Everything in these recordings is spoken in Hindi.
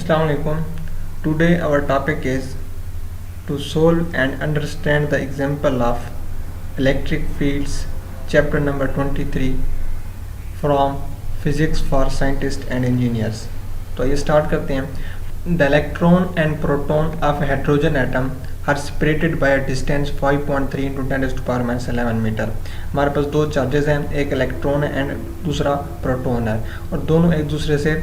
Assalamu alaikum. Today our topic is to solve and understand the example of electric fields, chapter number 23 from physics for scientists and engineers. तो ये स्टार्ट करते हैं. The electron and proton of a hydrogen atom are separated by a distance 5.3 into 10 to the power minus 11 metre. हमारे पास दो चार्जेस हैं, एक इलेक्ट्रॉन है एंड दूसरा प्रोटॉन है, और दोनों एक दूसरे से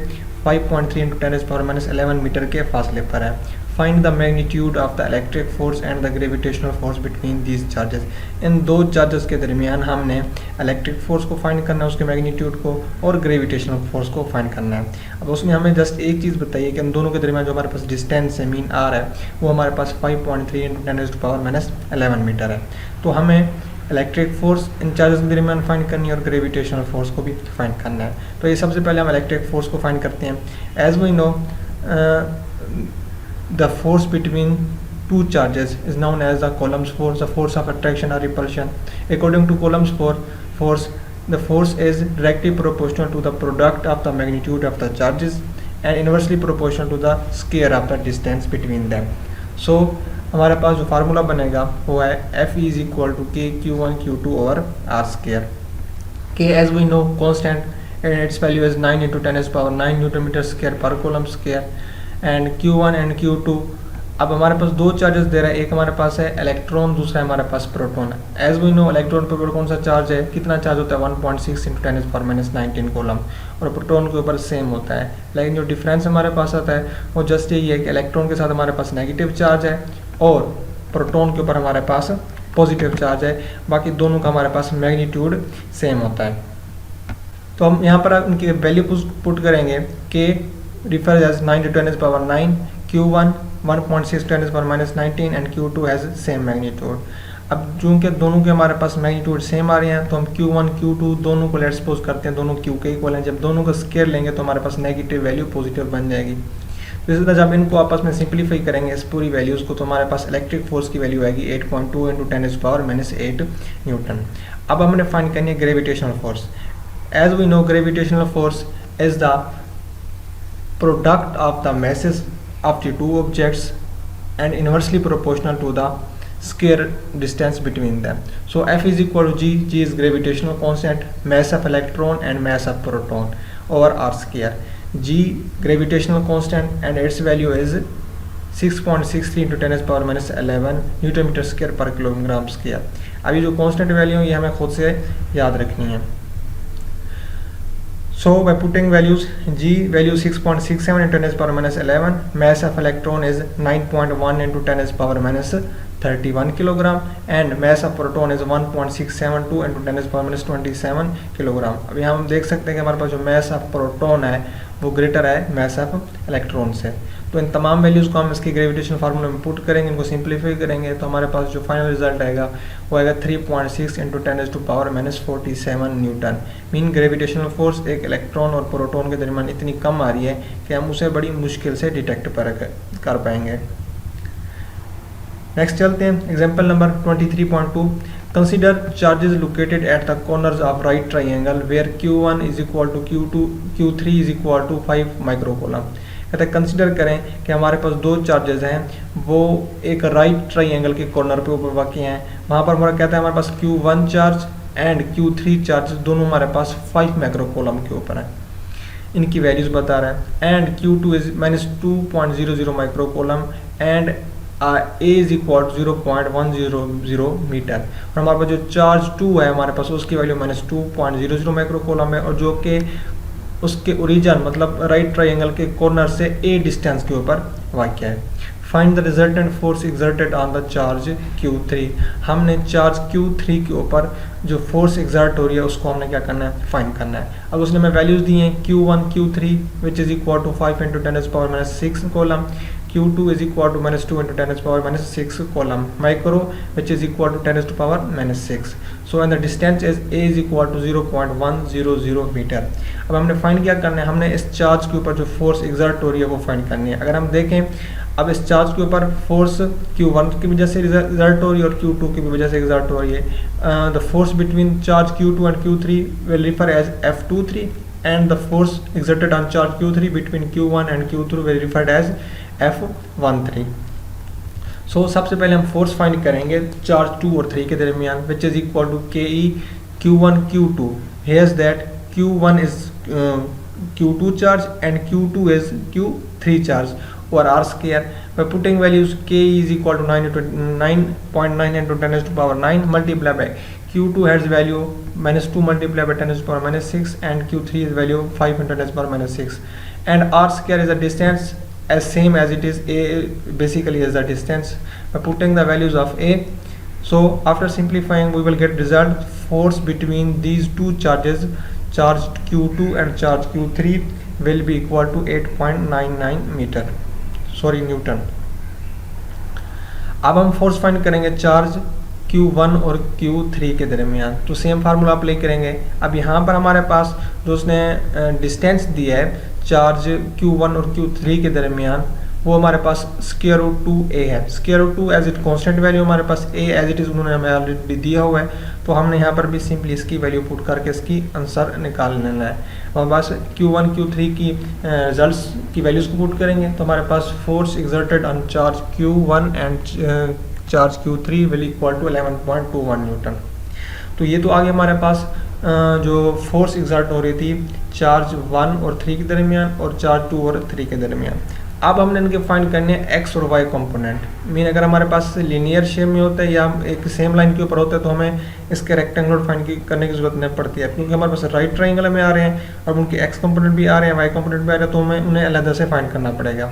5.3 into 10 to the power minus 11 metre के फासले पर है. Find the magnitude of the electric force and the gravitational force between these charges. इन दो चार्जेस के दरमियान हमने इलेक्ट्रिक फोर्स को फाइंड करना है, उसके मैग्नीट्यूड को, और ग्रेविटेशनल फोर्स को फाइंड करना है. अब उसमें हमें जस्ट एक चीज़ बताइए कि इन दोनों के दरमियान जो हमारे पास डिस्टेंस है, मीन आर है, वो हमारे पास 5.3 into 10 to the power minus 11 metre है. तो हमें इलेक्ट्रिक फोर्स इन चार्जेस के दरमियान फाइंड करनी है और ग्रेविटेशनल फोर्स को भी फाइंड करना है. तो ये सबसे पहले हम इलेक्ट्रिक फोर्स को फाइंड करते हैं. As we know the force between two charges is known as the Coulomb's force, the force of attraction or repulsion. According to Coulomb's force, the force is directly proportional to the product of the magnitude of the charges and inversely proportional to the square of the distance between them. So हमारे पास जो फार्मूला बनेगा वो है F is equal to K Q1 Q2 over R square. K as we know constant and its value is 9 into 10 to the power 9 Newton meter square per coulomb square. And Q1 and Q2. अब हमारे पास दो चार्जेस दे रहा है, एक हमारे पास है इलेक्ट्रॉन, दूसरा है हमारे पास proton. As we know electron पर ऊपर कौन सा चार्ज है, कितना चार्ज होता है 1.6 into 10 to the power minus 19 coulomb, और प्रोटॉन के ऊपर सेम होता है. लेकिन जो डिफरेंस हमारे पास आता है वो जस्ट यही है कि इलेक्ट्रॉन के साथ हमारे पास नेगेटिव चार्ज है और प्रोटॉन के ऊपर हमारे पास पॉजिटिव चार्ज है. बाकी दोनों का हमारे पास मैग्नीट्यूड सेम होता है. तो हम यहाँ पर उनकी वैल्यू पुट करेंगे कि refers as 9 to 10 to the power 9, Q1 1.6 10 to the power minus 19 and Q2 has same magnitude. अब चूंकि दोनों के हमारे पास मैग्नीट्यूड सेम आ रहे हैं तो हम Q1 Q2 दोनों को लेट्स सपोज करते हैं दोनों Q के इक्वल हैं. जब दोनों का स्केयर लेंगे तो हमारे पास नेगेटिव वैल्यू पॉजिटिव बन जाएगी. तो इसी तरह जब इनको आपस में सिंप्लीफाई करेंगे इस पूरी वैल्यूज़ को तो हमारे पास इलेक्ट्रिक फोर्स की वैल्यू आएगी 8.2 into 10 to the power minus 8 newton. अब हमने फाइंड करनी है gravitational force. As we know gravitational force is the product of the masses of the two objects and inversely proportional to the square distance between them. So F is equal to G. G is gravitational constant, mass of electron and mass of proton over R square. G gravitational constant and its value is 6.63 into 10 to the power minus 11 Newton meter square per kilogram square. अभी जो constant value है ये हमें खुद से याद रखनी है. So by putting values, G value 6.67 into 10 to the power minus 11, mass of electron is 9.1 into 10 to the power minus 31 kilogram and mass of proton is 1.672 into 10 to the power minus 27 kilogram. अभी हम देख सकते हैं कि हमारे पास जो mass of proton है वो ग्रेटर है mass of electron से. तो इन तमाम वैल्यूज़ को हम इसके ग्रेविटेशनल फार्मूले में पुट करेंगे, इनको सिंप्लीफाई करेंगे तो हमारे पास जो फाइनल रिजल्ट आएगा वो आएगा 3.6 into 10 to the power minus 47 Newton. Mean gravitational force एक इलेक्ट्रॉन और प्रोटॉन के दरमियान इतनी कम आ रही है कि हम उसे बड़ी मुश्किल से डिटेक्ट कर पाएंगे. नेक्स्ट चलते हैं example number 23.2. Consider charges located at the corners of right triangle where Q1 is equal to Q3 is equal to 5 microcoulomb. कहते हैं कंसिडर करें कि हमारे पास दो चार्जेस हैं वो एक राइट ट्राइंगल के कॉर्नर पे ऊपर वाक़ई हैं. वहाँ पर हमारा कहता है हमारे पास Q1 charge and Q3 charge दोनों हमारे पास 5 माइक्रोकूलम के ऊपर हैं. इनकी वैल्यूज़ बता रहा है. And Q2 is -2.00 microcoulomb and A is equal to 0.100 metre. और हमारे पास जो चार्ज 2 है हमारे पास उसकी वैल्यू -2.00 माइक्रोकूलम है और जो कि उसके ओरिजिन मतलब राइट ट्राइंगल के कॉर्नर से A डिस्टेंस के ऊपर वाक़या है. Find the resultant force exerted on the charge Q3. हमने चार्ज Q3 के ऊपर जो फोर्स एग्जर्ट हो रही है उसको हमने क्या करना है, फाइंड करना है. अब उसने हमें वैल्यूज़ दी हैं Q1 Q3 which is equal to 5 into 10 to the power minus 6 coulomb, Q2 is equal to -2 into 10 to the power minus 6 coulomb micro which is equal to 10 to the power minus 6. So and the distance is A is equal to 0.100 metre. अब हमने फाइंड क्या करना है, हमने इस चार्ज के ऊपर जो फोर्स एग्जर्ट हो रही है वो फाइंड करनी है. अगर हम देखें अब इस चार्ज के ऊपर फोर्स Q1 की वजह से रिजल्ट हो रही है और Q2 की वजह से एग्जर्ट हो रही है। The force between charge Q2 and Q3 will refer as F23 and the force exerted on charge Q3 between Q1 and Q2 will be referred as F13. So सबसे पहले हम फोर्स फाइंड करेंगे चार्ज 2 और 3 के दरमियान, which is equal to KE Q1 Q2. Here's that Q1 is Q2 charge and Q2 is Q3 charge over R square. By putting values, KE is equal to 9.9 into 10 to the power 9 multiplied by Q2 has value -2 multiplied by 10 to the power -6 and Q3 is value 5 into 10 to the power -6, and R square is a distance as same as it is A basically is the distance. By putting the values of A, so after simplifying we will get result force between these two charges, charge Q2 and charge Q3 will be equal to 8.99 Newton. अब हम फोर्स फाइंड करेंगे चार्ज Q1 और Q3 के दरमियान, तो सेम फार्मूला अप्लाई करेंगे। अब यहाँ पर हमारे पास जो उसने डिस्टेंस दिया है चार्ज Q1 और Q3 के दरमियान, वो हमारे पास स्क्वायर रूट 2a है। Square root 2 as it constant value, हमारे पास a एज इट इज़ उन्होंने हमें ऑलरेडी दिया हुआ है, तो हमने यहाँ पर भी सिंपली इसकी वैल्यू पुट करके इसकी आंसर निकाल लेना है। हमारे पास Q1 Q3 की रिजल्ट्स की वैल्यूज़ को पुट करेंगे, तो हमारे पास force exerted on charge Q1 and charge Q3 will equal to 11.21 newton. तो ये तो आगे हमारे पास जो फोर्स एक्सर्ट हो रही थी चार्ज 1 और 3 के दरमियान और चार्ज 2 और 3 के दरमियान। अब हमने इनके फाइंड करने हैं एक्स और वाई कंपोनेंट। मीन अगर हमारे पास लीनियर शेप में होता है या एक सेम लाइन के ऊपर होता है तो हमें इसके रेक्टेंगुलर फाइंड करने की जरूरत नहीं पड़ती है, क्योंकि हमारे पास राइट ट्राइंगल में आ रहे हैं और उनके एक्स कंपोनेंट भी आ रहे हैं, वाई कंपोनेंट भी आ रहे हैं, तो हमें उन्हें अलग से फाइंड करना पड़ेगा।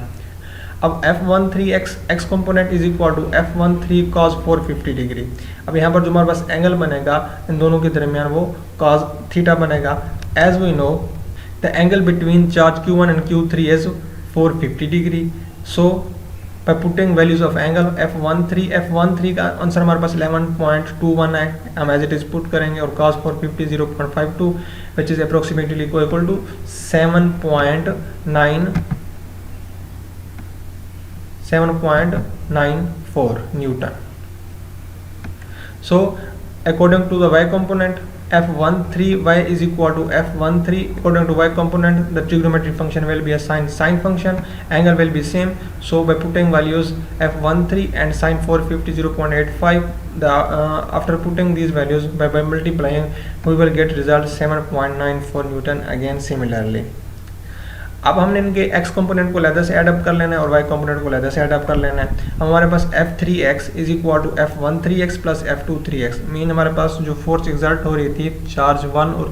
अब F13 x component is equal to F13 cos 450 degree. अब यहाँ पर जो हमारे पास एंगल बनेगा इन दोनों के दरमियान वो cos थीटा बनेगा। As we know the angle between charge Q1 and Q3 is 450 degree. So by putting values of angle F13 का आंसर हमारे पास 11.21 है, हम एज इट इज पुट करेंगे और cos 450 0.52 which is approximately equal to 7.94 Newton. So according to the y component, F13y is equal to F13 according to y component, the trigonometric function will be a sine function, angle will be same. So by putting values F13 and sine 450 0.85, after putting these values by multiplying we will get result 7.94 Newton again similarly. अब हमने इनके x कंपोनेंट को अलग से ऐड अप कर लेना है और y कंपोनेंट को अलग से ऐड अप कर लेना है। हमारे पास F3x is equal to F13x plus F23x, mean हमारे पास जो फोर्स एक्सर्ट हो रही थी चार्ज 1 और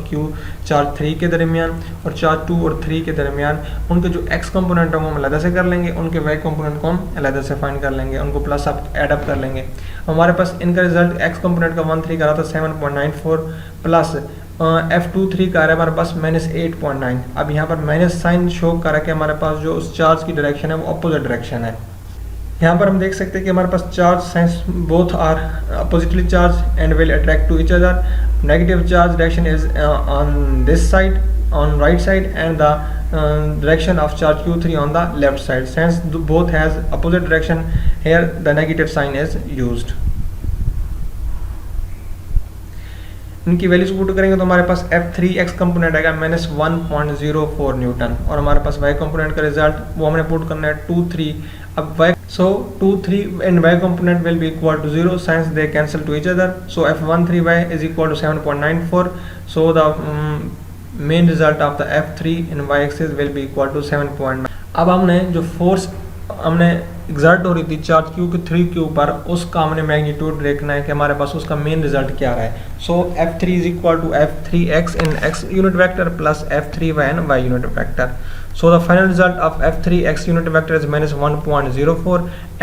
चार्ज 3 के दरमियान और चार्ज 2 और 3 के दरमियान, उनके जो x कंपोनेंट है वो हम अलग से कर लेंगे, उनके y कंपोनेंट को हम अलग से फाइंड कर लेंगे, उनको प्लस अप ऐड अप कर लेंगे। हमारे पास इनका रिजल्ट x कंपोनेंट का 13 का रहा था 7.94 प्लस F23 का आ रहा है हमारे पास -8.9। अब यहाँ पर माइनस साइन शो कर रहा है कि हमारे पास जो उस चार्ज की डायरेक्शन है वो अपोजिट डायरेक्शन है। यहाँ पर हम देख सकते हैं कि हमारे पास charge signs both are oppositely charged and will attract to each other. Negative charge direction is on this side on right side and the direction of charge Q3 on the left side. Since both has opposite direction, here the negative sign is used. इनकी वैल्यूज पुट करेंगे तो हमारे पास F3x कंपोनेंट आएगा -1.04 न्यूटन और हमारे पास y कंपोनेंट का रिजल्ट वो हमने पुट करना है 2.3। अब y so 2.3 and y component will be equal to 0 since they cancel to each other. So F13y is equal to 7.94. So the main result of the F3 in y axis will be equal to 7.9। अब हमने जो फोर्स हमने एग्जर्ट हो रही थी चार्ज Q3 के ऊपर उसका हमने मैग्नीट्यूड देखना है कि हमारे पास उसका मेन रिजल्ट क्या रहा है। So F3 is equal to F3x in x unit vector plus F3y in y unit vector. So the final result of F3x unit vector is -1.04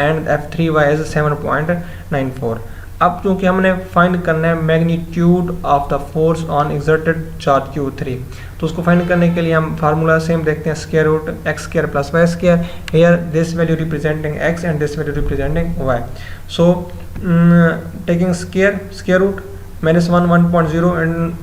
and F3y is 7.94। अब क्योंकि हमने फाइंड करना है magnitude of the force on exerted charge Q3, तो उसको फाइंड करने के लिए हम फार्मूला सेम देखते हैं, square root x square plus y square. Here this value representing x and this value representing y। So taking square root minus 1 1.0 and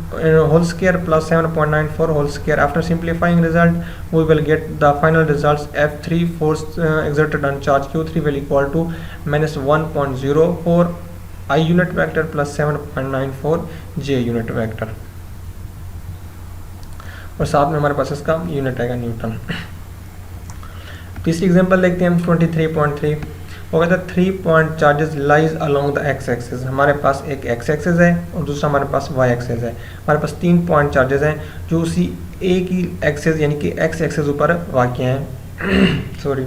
whole square plus 7.94 whole square. After simplifying result, we will get the final results. F3 force exerted on charge Q3 will equal to minus 1.04 I unit vector plus 7.94 J unit vector, और साथ में हमारे पास इसका यूनिट आएगा न्यूटन। तीसरी एग्जांपल देखते हैं हम 23.3। वो कहता है 3 point charges lies along the x axis. हमारे पास एक एक्स एक्सिस है और दूसरा हमारे पास वाई एक्सिस है। हमारे पास 3 पॉइंट चार्जेस हैं जो उसी एक ही एक्सिस यानी कि एक्स एक्सिस ऊपर वाक़ हैं। Sorry,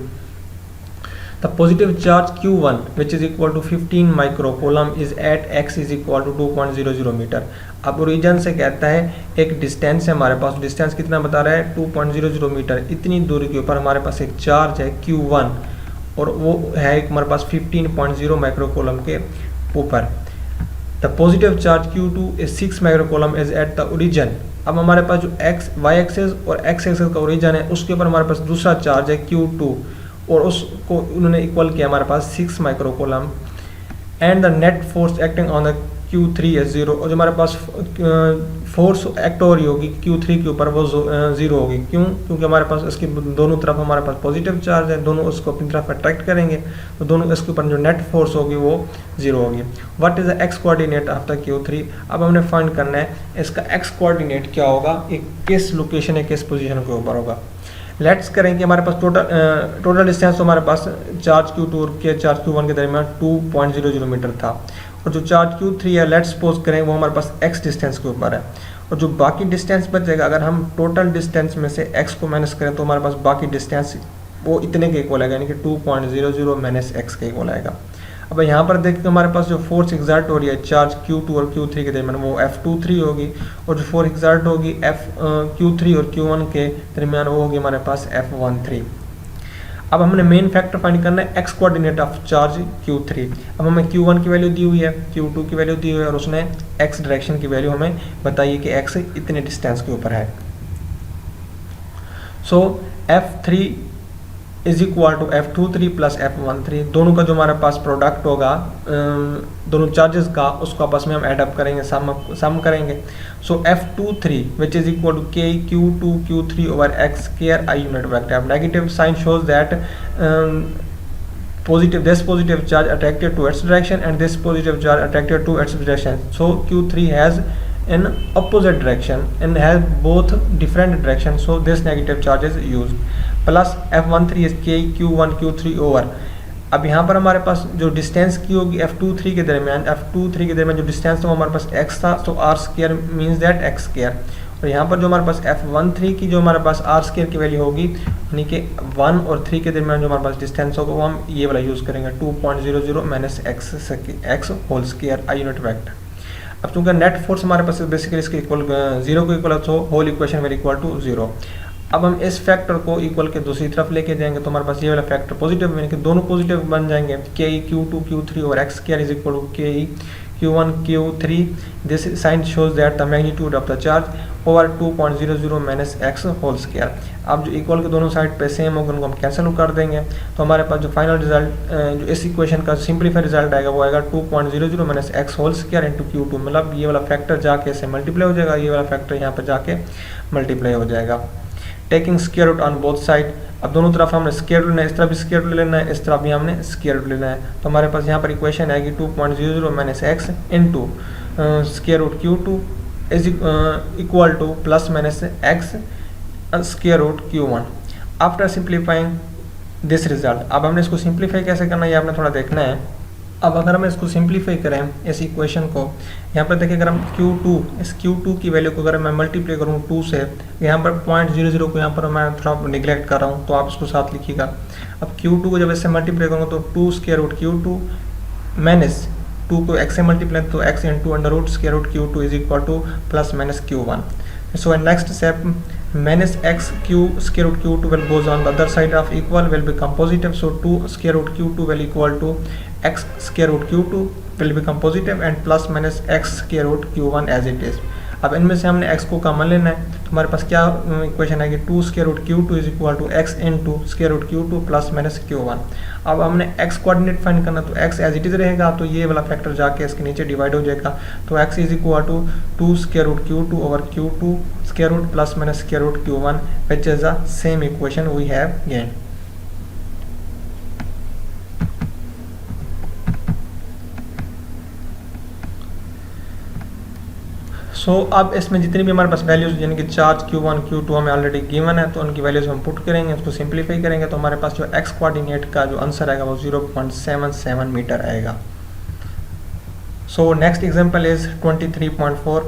the positive charge Q1 which is equal to 15 microcoulomb is at x is equal to 2.00 metre. अब ओरिजिन से कहता है एक डिस्टेंस है हमारे पास, डिस्टेंस कितना बता रहा है 2.00 मीटर। इतनी दूरी के ऊपर हमारे पास एक चार्ज है Q1 और वो है हमारे पास 15.0 माइक्रोकूलम के ऊपर। The positive charge Q2 is 6 microcoulomb is at the origin. अब हमारे पास जो वाई एक्सिस और एक्स एक्सिस का ओरिजिन है उसके ऊपर हमारे पास दूसरा चार्ज है Q2 और उसको उन्होंने इक्वल किया हमारे पास 6 microcoulomb. And the net force acting on the Q3 is 0। और जो हमारे पास फोर्स एक्ट हो रही होगी Q3 के ऊपर वो 0 होगी। क्यों? क्योंकि हमारे पास इसके दोनों तरफ हमारे पास पॉजिटिव चार्ज है, दोनों उसको अपनी तरफ अट्रैक्ट करेंगे तो दोनों इसके ऊपर जो नेट फोर्स होगी वो 0 होगी। What is the x coordinate after Q3? अब हमने फाइंड करना है इसका एक्स कोऑर्डिनेट क्या होगा, एक किस लोकेशन है किस पोजीशन के ऊपर होगा। लेट्स करेंगे हमारे पास टोटल डिस्टेंस तो हमारे पास चार्ज Q2 और के चार्ज Q1 के दरमियान 2.00 मीटर था और जो चार्ज Q3 है लेट्स सपोज करें वो हमारे पास x डिस्टेंस के ऊपर है और जो बाकी डिस्टेंस बचेगा अगर हम टोटल डिस्टेंस में से x को माइनस करें तो हमारे पास बाकी डिस्टेंस वो इतने के इक्वल आएगा, यानी कि 2.00 माइनस x के इक्वल आएगा। अब यहाँ पर देखते हैं हमारे पास जो फोर्स एग्जर्ट हो रही है चार्ज Q2 और Q3 के दरमियान वो F23 होगी और जो फोर्स एग्जर्ट होगी Q3 और Q1 के दरमियान वो होगी हमारे पास F13। अब हमने मेन फैक्टर फाइंड करना है x coordinate of charge Q3। अब हमें Q1 की वैल्यू दी हुई है, Q2 की वैल्यू दी हुई है और उसने एक्स डायरेक्शन की वैल्यू हमें बताइए कि एक्स इतने डिस्टेंस के ऊपर है। So F3 is equal to F23 plus F13। दोनों का जो हमारे पास प्रोडक्ट होगा दोनों चार्जेस का उसको आपस में हम एडअप करेंगे, सम करेंगे। So F23 which is equal to K Q2 Q3 over x square I unit vector. Negative sign shows that this positive charge attracted to its direction and this positive charge attracted to its direction. So Q3 has an opposite direction and has both different directions, so this negative charge is used. Plus F13 is K Q1 Q3 over. अब यहाँ पर हमारे पास जो डिस्टेंस की होगी F23 के दरमियान जो डिस्टेंस था वो हमारे पास x था, सो r square means that x square. और यहाँ पर जो हमारे पास F13 की जो हमारे पास r स्क्वायर की वैल्यू होगी यानी कि 1 और 3 के दरमियान जो हमारे पास डिस्टेंस होगा वो हम ये वाला यूज़ करेंगे 2.00 minus x whole square I unit vector. अब चूँकि नेट फोर्स हमारे पास बेसिकली इसके इक्वल 0 को इक्वल है तो whole equation will equal to 0। अब हम इस फैक्टर को इक्वल के दूसरी तरफ लेके जाएंगे तो हमारे पास ये वाला फैक्टर पॉजिटिव यानी कि दोनों पॉजिटिव बन जाएंगे। के Q2 Q3 और x square is equal to K Q1 Q3। This sign shows that the magnitude of the charge over 2.00 minus x whole square. अब जो इक्वल के दोनों साइड पे सेम होगा उनको हम कैंसिल कर देंगे तो हमारे पास जो फाइनल रिजल्ट जो इस इक्वेशन का सिंप्लीफाइड रिजल्ट आएगा वो आएगा 2.00 minus x whole square into Q2। मतलब ये वाला फैक्टर जाके इससे मल्टीप्लाई हो जाएगा, ये वाला फैक्टर यहाँ पर जाके मल्टीप्लाई हो जाएगा। Taking square root on both side. अब दोनों तरफ हमने स्क्वायर रूट लेना है, इस तरफ भी स्क्वायर रूट लेना है, इस तरफ भी हमने स्क्वायर रूट लेना है। तो हमारे पास यहाँ पर इक्वेशन आएगी 2.00 minus x into square root Q2 is equal to plus minus x square root Q1। After simplifying this result, अब हमने इसको सिंप्लीफाई कैसे करना है ये आपने थोड़ा देखना है। अब अगर हम इसको सिंप्लीफाई करें इस इक्वेशन को, यहाँ पर देखिए अगर हम इस Q2 की वैल्यू को अगर मैं मल्टीप्लाई करूँ 2 से, यहाँ पर 0.00 को यहाँ पर मैं थोड़ा निगलेक्ट कर रहा हूँ तो आप इसको साथ लिखिएगा। अब Q2 को जब इससे मल्टीप्लाई करूँगा तो 2 स्क्वायर रूट Q2 माइनस 2 को x से मल्टीप्लाई तो x into under root square root Q2 is equal to plus minus Q1। So in next step minus x q square root Q2 will goes on the other side of equal will become positive, so 2 square root Q2 will equal to x square root Q2 will become positive and plus minus x square root Q1 as it is। अब इनमें से हमने x को कॉमन लेना है, तो हमारे पास क्या इक्वेशन है कि 2 square root q2 is equal to x into square root q2 plus minus q1। अब हमने x कोऑर्डिनेट फाइंड करना, तो x एज इट इज रहेगा, तो ये वाला फैक्टर जाके इसके नीचे डिवाइड हो जाएगा, तो x is equal to 2 square root q2 over q2 square root plus minus square root q1 which is the same equation we have gain. So अब इसमें जितनी भी हमारे पास वैल्यूज यानी कि चार्ज Q1 Q2 हमें ऑलरेडी गिवन है, तो उनकी वैल्यूज हम पुट करेंगे, उसको सिंप्लीफाई करेंगे, तो हमारे पास जो x कोऑर्डिनेट का जो आंसर आएगा वो 0.77 मीटर आएगा। So next example is 23.4।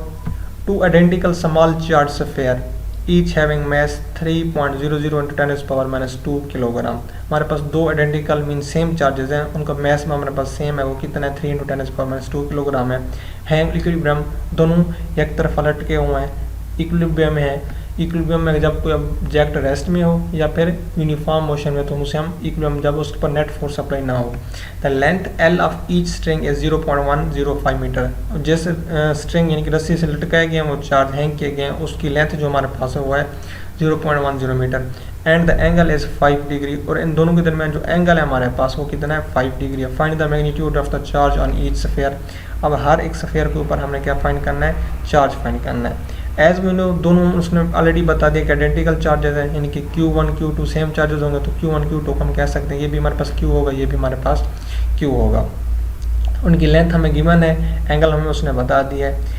Two identical small charge sphere each having mass 3.00 into 10⁻⁻² kilogram. हमारे पास दो आइडेंटिकल मीन सेम चार्जेस हैं, उनका मास में हमारे पास सेम है, वो कितना है 3 × 10⁻² किलोग्राम है। हैंग इक्विलिब्रियम, दोनों एक तरफ लटके हुए हैं, इक्विलिब्रियम में है। इक्विलिब्रियम में जब कोई ऑब्जेक्ट रेस्ट में हो या फिर यूनिफॉर्म मोशन में, तो उसे हम इक्विलिब्रियम जब उस पर नेट फोर्स अप्लाई ना हो। The length L of each string is 0.105 metre. जिस स्ट्रिंग यानी कि रस्सी से लटकाए गए हैं, वो चार्ज हैंग किए गए हैं, उसकी लेंथ जो हमारे पास है वो है 0.10 metre and the angle is 5 degree. और इन दोनों के दरमियान जो एंगल है हमारे पास वो कितना है 5 डिग्री है। Find the magnitude of the charge on each sphere. अब हर एक स्फीयर के ऊपर हमने क्या फाइंड करना है, चार्ज फाइंड करना है। एज वी नो, दोनों उसने ऑलरेडी बता दिया कि आइडेंटिकल चार्जेस हैं, यानी कि Q1 Q2 सेम चार्जेस होंगे, तो Q1 Q2 को हम कह सकते हैं ये भी हमारे पास Q होगा, ये भी हमारे पास Q होगा। उनकी लेंथ हमें गिवन है, एंगल हमें उसने बता दिया है,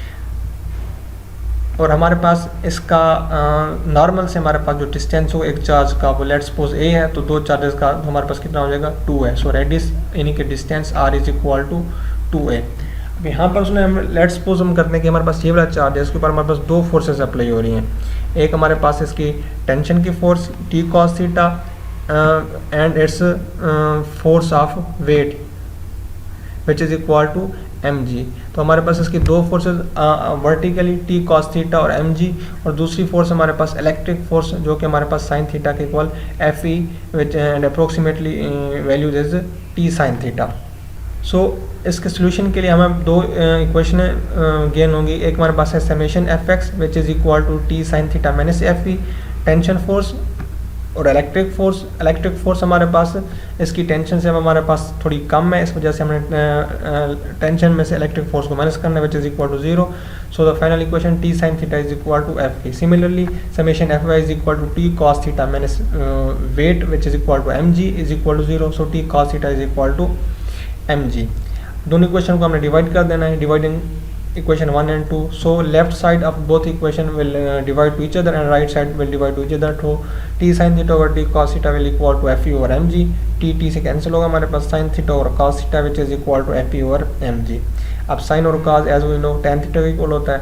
और हमारे पास इसका नॉर्मल से हमारे पास जो डिस्टेंस हो एक चार्ज का, वो लेट्स सपोज A है, तो दो चार्जेस का तो हमारे पास कितना हो जाएगा 2 है। सो रेडियस यानी कि distance R is equal to 2A। अब यहाँ पर उसने हम लेट्स सपोज हम करते हैं कि हमारे पास ये वाला चार्ज है, इसके ऊपर हमारे पास दो फोर्सेस अप्लाई हो रही हैं। एक हमारे पास इसकी टेंशन की force T cos theta and its force of weight which is equal to mg। तो हमारे पास इसकी दो forces vertically T cos theta और mg, और दूसरी फोर्स हमारे पास इलेक्ट्रिक फोर्स जो कि हमारे पास साइन थीटा के equal Fe which and approximately values is T sin theta. So इसके सोल्यूशन के लिए हमें दो इक्वेशन गेन होंगी। एक हमारे पास है summation Fx which is equal to T sin theta minus Fe, tension force और इलेक्ट्रिक फोर्स। इलेक्ट्रिक फोर्स हमारे पास इसकी टेंशन से हमारे पास थोड़ी कम है, इस वजह से हमने टेंशन में से इलेक्ट्रिक फोर्स को माइनस करना है which is equal to 0। So the final equation T sin theta is equal to Fe। Similarly summation Fy is equal to T cos theta minus weight which is equal to mg is equal to 0। So T cos theta is equal to mg। दोनों इक्वेशन को हमने डिवाइड कर देना है, dividing equation 1 and 2. So left side of both equation will divide to each other and right side will divide to each other. So t sin theta over t cos theta will equal to Fe over mg. t से कैंसिल होगा, हमारे पास sin theta over cos theta which is equal to Fe over mg. अब sin और cos as we know tan theta का इक्वल होता है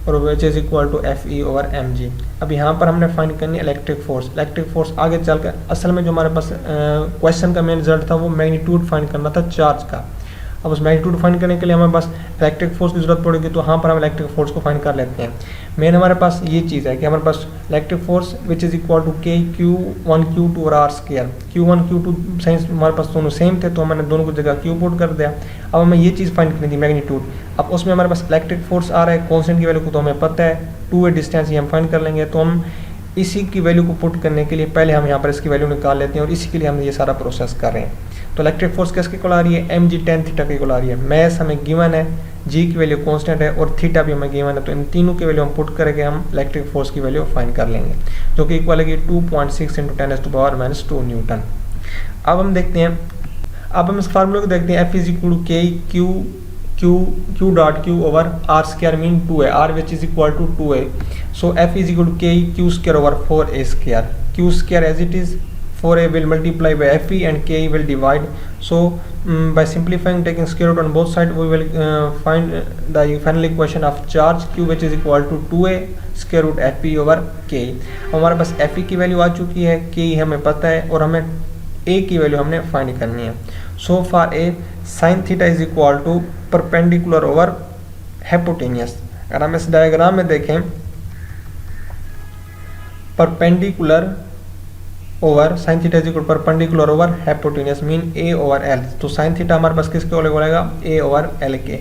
और which is equal to Fe over mg. अब यहाँ पर हमने फाइंड करनी इलेक्ट्रिक फोर्स। इलेक्ट्रिक फोर्स आगे चलकर असल में जो हमारे पास क्वेश्चन का मेन रिजल्ट था वो मैग्नीट्यूड फाइंड करना था चार्ज का। अब उस मैग्नीट्यूड फाइंड करने के लिए हमें बस इलेक्ट्रिक फोर्स की जरूरत पड़ेगी, तो यहाँ पर हम इलेक्ट्रिक फोर्स को फाइंड कर लेते हैं। मेन हमारे पास ये चीज़ है कि हमारे पास electric force which is equal to K Q1 Q2 और R square. Q1 Q2 science हमारे पास दोनों सेम थे, तो हमने दोनों को जगह Q पुट कर दिया। अब हमें ये चीज़ फाइंड करनी थी मैग्नीट्यूड। अब उसमें हमारे पास इलेक्ट्रिक फोर्स आ रहा है, कॉन्स्टेंट की वैल्यू को तो हमें पता है 2A डिस्टेंस ही हम फाइंड कर लेंगे। तो हम इसी की वैल्यू को पुट करने के लिए पहले हम यहाँ पर इसकी वैल्यू निकाल लेते हैं और इसी के लिए हम ये सारा प्रोसेस कर रहे हैं। तो इलेक्ट्रिक फोर्स किसकी इक्वल आ रही है, mg tan थीटा की इक्वल आ रही है। मैस हमें गिवन है, g की वैल्यू कांस्टेंट है और थीटा भी हमें गिवन है, तो इन तीनों की वैल्यू हम पुट करके हम इलेक्ट्रिक फोर्स की वैल्यू फाइंड कर लेंगे, जो कि इक्वल है 2.6 × 10⁻⁻² न्यूटन। अब हम देखते हैं, अब हम इस फार्मूले को देखते हैं। F is equal to K Q dot Q over R square mean 2A, R which is equal to 2A। So F is equal to K Q square over 4A square. Q square as it is, 4A will multiply by Fe and K will divide. So by simplifying, taking square root on both sides, we will find the final equation of charge Q which is equal to 2A square root Fe over K. हमारे पास Fe की वैल्यू आ चुकी है, K हमें पता है और हमें A की वैल्यू हमने फाइंड करनी है। So for A sin theta is equal to perpendicular over hypotenuse। अगर हम इस डायग्राम में देखें, perpendicular over sine theta is equal perpendicular over hypotenuse mean A over L। तो साइन थीटा हमारे पास किसके इक्वल होगा, A ओवर L के।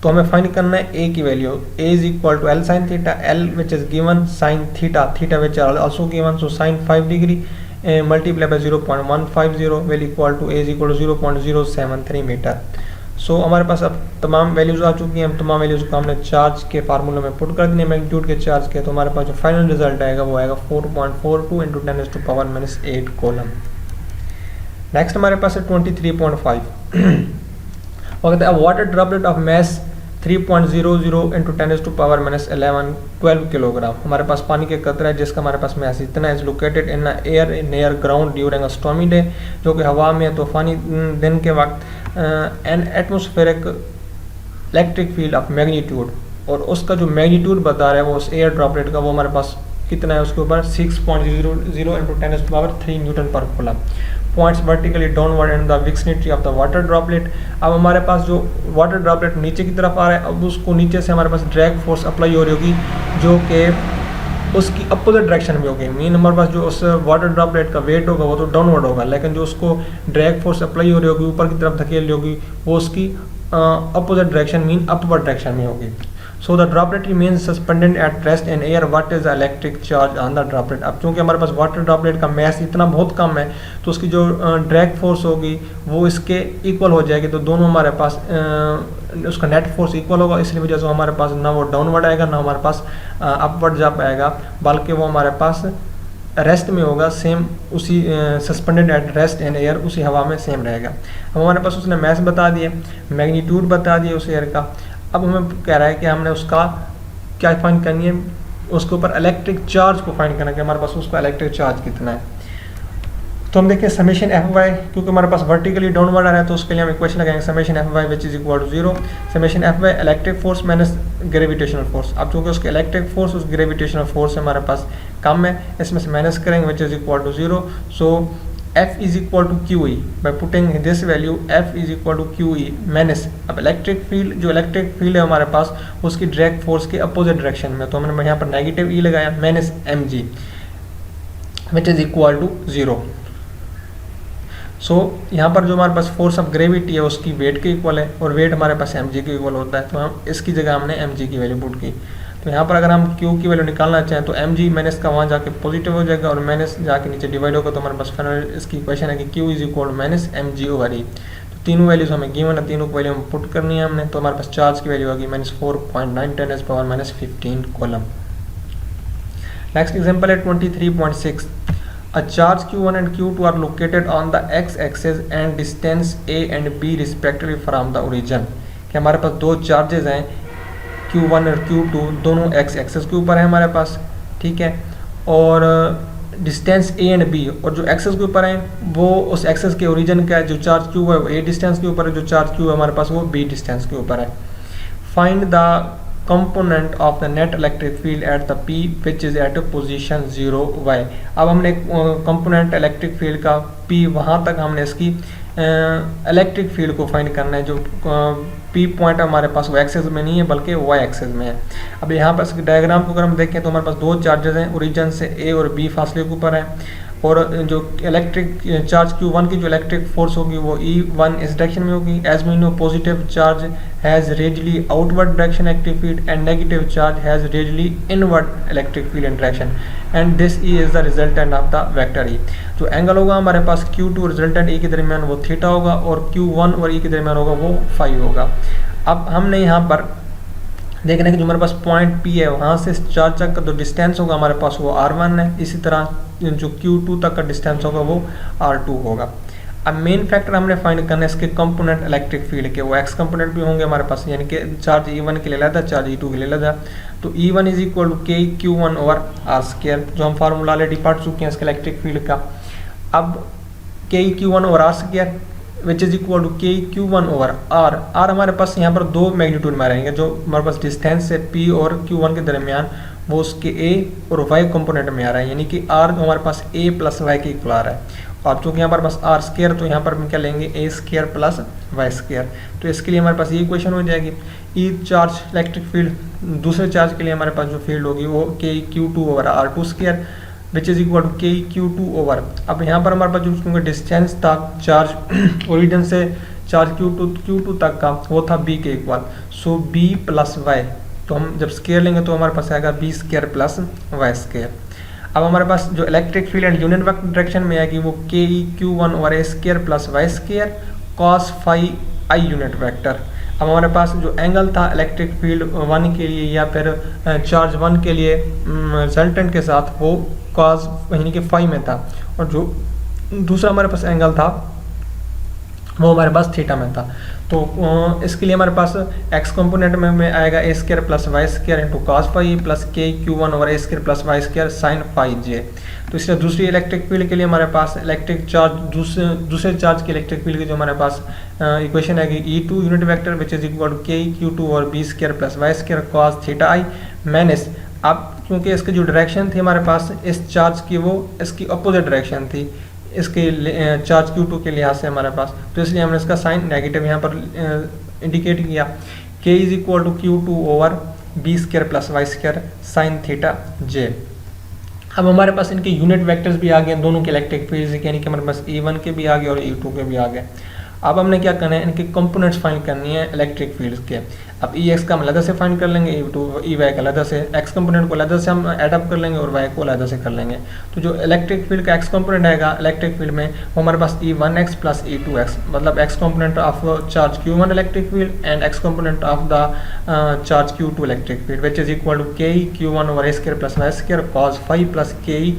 तो हमें फाइंड करना है ए की value. A is equal to l sine theta, l which is given, sine theta, theta which are also given, so sine 5 degree multiply by 0.150 will equal to a is equal to 0.073 metre. So हमारे पास अब तमाम वैल्यूज आ चुकी हैं। हम तमाम वैल्यूज को हमने चार्ज के फार्मूला में पुट कर दिए, मैग्नीट्यूड के चार्ज के, तो हमारे पास जो फाइनल रिजल्ट आएगा वो आएगा 4.42 इंटू 10⁻⁻8 कॉलम। नेक्स्ट हमारे पास है 23.5 वो कहते हैं water droplet of mass 3.00 into 10⁻11 12 kilogram. हमारे पास पानी के कतरा है जिसका हमारे पास मैस इतना है, is located in air near ground during a stormy day, जो कि हवा में तूफानी दिन के वक्त an atmospheric electric field of magnitude, और उसका जो मैग्नीट्यूड बता रहा है वो उस एयर ड्रॉपलेट का वो हमारे पास कितना है, उसके ऊपर 6.00 इंटू 10⁻3 न्यूटन पर coulomb. Points vertically downward in the vicinity of the water droplet. अब हमारे पास जो वाटर ड्रॉपलेट नीचे की तरफ आ रहा है, अब उसको नीचे से हमारे पास ड्रैग फोर्स अप्लाई हो रही होगी जो कि उसकी अपोजिट डायरेक्शन में होगी। मीन हमारे पास जो उस वाटर ड्रॉपलेट का वेट होगा वो तो डाउनवर्ड होगा, लेकिन जो उसको ड्रैग फोर्स अप्लाई हो रही होगी, ऊपर की तरफ धकेल रही होगी, वो उसकी opposite direction mean upward direction में होगी। So the droplet remains suspended at rest in air, what is the electric charge on the droplet. अब चूंकि हमारे पास वाटर ड्रॉपलेट का मैस इतना बहुत कम है, तो उसकी जो ड्रैग फोर्स होगी वो इसके इक्वल हो जाएगी, तो दोनों हमारे पास उसका नेट फोर्स इक्वल होगा। इसलिए वजह से हमारे पास ना वो डाउनवर्ड आएगा ना हमारे पास अपवर्ड जा पाएगा, बल्कि वो हमारे पास रेस्ट में होगा, सेम उसी suspended at rest in air, उसी हवा में सेम रहेगा। अब हमारे पास उसने मैस बता दिए, मैग्नीट्यूड बता दिए उस एयर का। अब हमें कह रहा है कि हमने उसका क्या फाइंड करनी है, उसके ऊपर इलेक्ट्रिक चार्ज को फाइंड करना है कि हमारे पास उसका इलेक्ट्रिक चार्ज कितना है। तो हम देखिए समेशन एफ वाई, क्योंकि हमारे पास वर्टिकली डाउनवर्ड आ रहा है तो उसके लिए हम इक्वेशन लगाएंगे summation F Y which is equal to 0, summation F Y electric force minus gravitational force. अब चूंकि उसके इलेक्ट्रिक फोर्स उस ग्रेविटेशनल फोर्स से हमारे पास कम है, इसमें से माइनस करेंगे which is equal to 0। So F is equal to QE by putting this value F is equal to QE minus, अब इलेक्ट्रिक फील्ड जो इलेक्ट्रिक फील्ड है हमारे पास उसकी ड्रैग फोर्स के अपोजिट डायरेक्शन में, तो हमने यहाँ पर नेगेटिव E लगाया minus mg which is equal to 0। So यहाँ पर जो हमारे पास फोर्स ऑफ ग्रेविटी है उसकी वेट के इक्वल है, और वेट हमारे पास mg के इक्वल होता है, तो हम इसकी जगह हमने mg की वैल्यू पुट की। तो यहाँ पर अगर हम Q की वैल्यू निकालना चाहें तो mg माइनस का वहाँ जाके पॉजिटिव हो जाएगा और माइनस जाके नीचे डिवाइड होगा, तो हमारे पास फाइनल इसकी इक्वेशन है कि Q is equal minus mg over E। तो तीनों वैल्यूज हमें गिवन है, तीनों वैल्यू हम पुट करनी है हमने, तो हमारे पास चार्ज की वैल्यू होगी -4.9 10⁻⁻15 कूलम। नेक्स्ट एग्जाम्पल है 23.6। A charge Q1 and Q2 are located on the x-axis and distance A and B respectively from the origin। कि हमारे पास दो चार्जेस हैं Q1 और Q2, दोनों x एक्सेस के ऊपर है हमारे पास, ठीक है, और डिस्टेंस A एंड B, और जो एक्सेस के ऊपर है वो उस एक्सेस के ओरिजिन का है, जो चार्ज Q है वो A डिस्टेंस के ऊपर है, जो चार्ज Q है हमारे पास वो B डिस्टेंस के ऊपर है। Find the component of the net electric field at the P which is at position 0y। अब हमने कंपोनेंट इलेक्ट्रिक फील्ड का P वहाँ तक हमने इसकी इलेक्ट्रिक फील्ड को फाइंड करना है, जो P पॉइंट हमारे पास वो एक्सेस में नहीं है बल्कि y एक्सेस में है। अब यहाँ पर डायग्राम को अगर हम देखें तो हमारे पास दो चार्जेस हैं, ओरिजिन से A और B फासले के ऊपर है, और जो इलेक्ट्रिक चार्ज Q1 की जो इलेक्ट्रिक फोर्स होगी वो E1 इस डायरेक्शन में होगी। As we know positive charge has radially outward direction electric field and negative charge has radially inward electric field and direction, and this E is the resultant of the vector E। जो एंगल होगा हमारे पास Q2 और रिजल्टेंट E के दरमियान वो थीटा होगा, और Q1 और E के दरमियान होगा वो फाई होगा। अब हमने यहाँ पर देखना है कि जो हमारे पास पॉइंट P है वहाँ से चार्ज तक का जो डिस्टेंस होगा हमारे पास वो R1 है, इसी तरह जो Q2 तक का डिस्टेंस होगा वो R2 होगा। अब मेन फैक्टर हमने फाइंड करना है इसके कंपोनेंट इलेक्ट्रिक फील्ड के, वो एक्स कंपोनेंट भी होंगे हमारे पास, यानी कि चार्ज E1 के लिए लेता है, चार्ज E2 के लिए लेता है। तो E1 is equal to K Q1 over R square, जो हम फार्मूला ऑलरेडी पढ़ चुके हैं इसके इलेक्ट्रिक फील्ड का। अब K Q1 over R square which is equal to K Q1 over R। R हमारे पास यहाँ पर दो मैग्नीट्यूड में रहेंगे, जो हमारे पास डिस्टेंस है P और Q1 के दरमियान वो उसके A और Y कंपोनेंट में आ रहा है, यानी कि R हमारे पास A प्लस Y के इक्वल आ रहा है। और चूँकि हमारे पास R स्क्वायर, तो यहाँ पर हम क्या लेंगे A square plus Y square, तो इसके लिए हमारे पास ये इक्वेशन हो जाएगी। ई चार्ज इलेक्ट्रिक फील्ड, दूसरे चार्ज के लिए हमारे पास जो फील्ड होगी वो K Q2 over R2 square which is equal to K Q2 over. अब यहाँ पर हमारे पास जो क्योंकि डिस्टेंस था चार्ज ओरिजिन से चार्ज Q2 तक का वो था B के इक्वल, सो B प्लस वाई, तो हम जब स्केयर लेंगे तो हमारे पास आएगा B square plus Y square. अब हमारे पास जो electric field and unit vector direction में आएगी वो KE/Q1 over A square plus Y square cos phi I unit vector. अब हमारे पास जो एंगल था इलेक्ट्रिक फील्ड 1 के लिए या फिर चार्ज 1 के लिए रिजल्टेंट के साथ वो कॉस यानी कि फाई में था, और जो दूसरा हमारे पास एंगल था वो हमारे पास थीटा में था। तो इसके लिए हमारे पास एक्स कंपोनेंट में आएगा a square plus Y square into cos phi plus KE/Q1 over a square plus Y square sine phi j. तो इसलिए दूसरी इलेक्ट्रिक फील्ड के लिए हमारे पास इलेक्ट्रिक चार्ज दूसरे चार्ज की इलेक्ट्रिक फील्ड की जो हमारे पास इक्वेशन है E2 unit vector which is equal to KE/Q2 और B square plus Y square cos theta i minus, अब क्योंकि इसकी जो डायरेक्शन थी हमारे पास इस चार्ज की वो इसकी अपोजिट डायरेक्शन थी इसके चार्ज Q2 के लिहाज से हमारे पास, तो इसलिए हमने इसका साइन नेगेटिव यहाँ पर इंडिकेट किया। K is equal to Q2 over B square plus Y square sine theta j. अब हमारे पास इनके यूनिट वेक्टर्स भी आ गए दोनों के इलेक्ट्रिक फील्ड, यानी कि हमारे पास E1 के भी आ गए और E2 के भी आ गए। अब हमने क्या करना है, इनके कंपोनेंट्स फाइंड करनी है इलेक्ट्रिक फील्ड्स के। अब EX का हम अलग से फाइंड कर लेंगे, EY का अलग से, X कंपोनेंट को अलग से हम एडअप कर लेंगे और Y को अलग से कर लेंगे। तो जो इलेक्ट्रिक फील्ड का X कंपोनेंट आएगा इलेक्ट्रिक फील्ड में वो हमारे पास E1X प्लस E2X, मतलब X component of charge Q1 electric field and X component of the charge Q2 electric field which is equal to KE/Q1 over A square plus Y square cos phi plus KE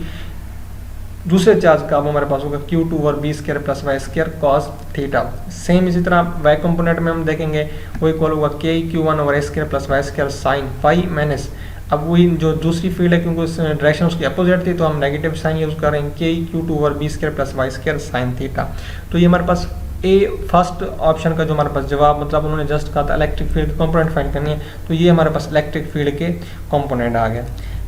दूसरे चार्ज का अब हमारे पास होगा Q2 और B square plus Y square cos theta. Same इसी तरह Y कंपोनेंट में हम देखेंगे वो इक्वल होगा KE/Q1 over A square plus Y square sine phi minus, अब वही जो दूसरी फील्ड है क्योंकि उस डायरेक्शन उसकी अपोजिट थी तो हम नेगेटिव साइन यूज कर रहे हैं KE/Q2 over B square plus Y square sine theta. तो ये हमारे पास फर्स्ट ऑप्शन का जो हमारे पास जवाब, मतलब उन्होंने जस्ट कहा था इलेक्ट्रिक फील्ड कंपोनेंट फाइंड करनी है, तो ये हमारे पास इलेक्ट्रिक फील्ड के कंपोनेंट आ गए।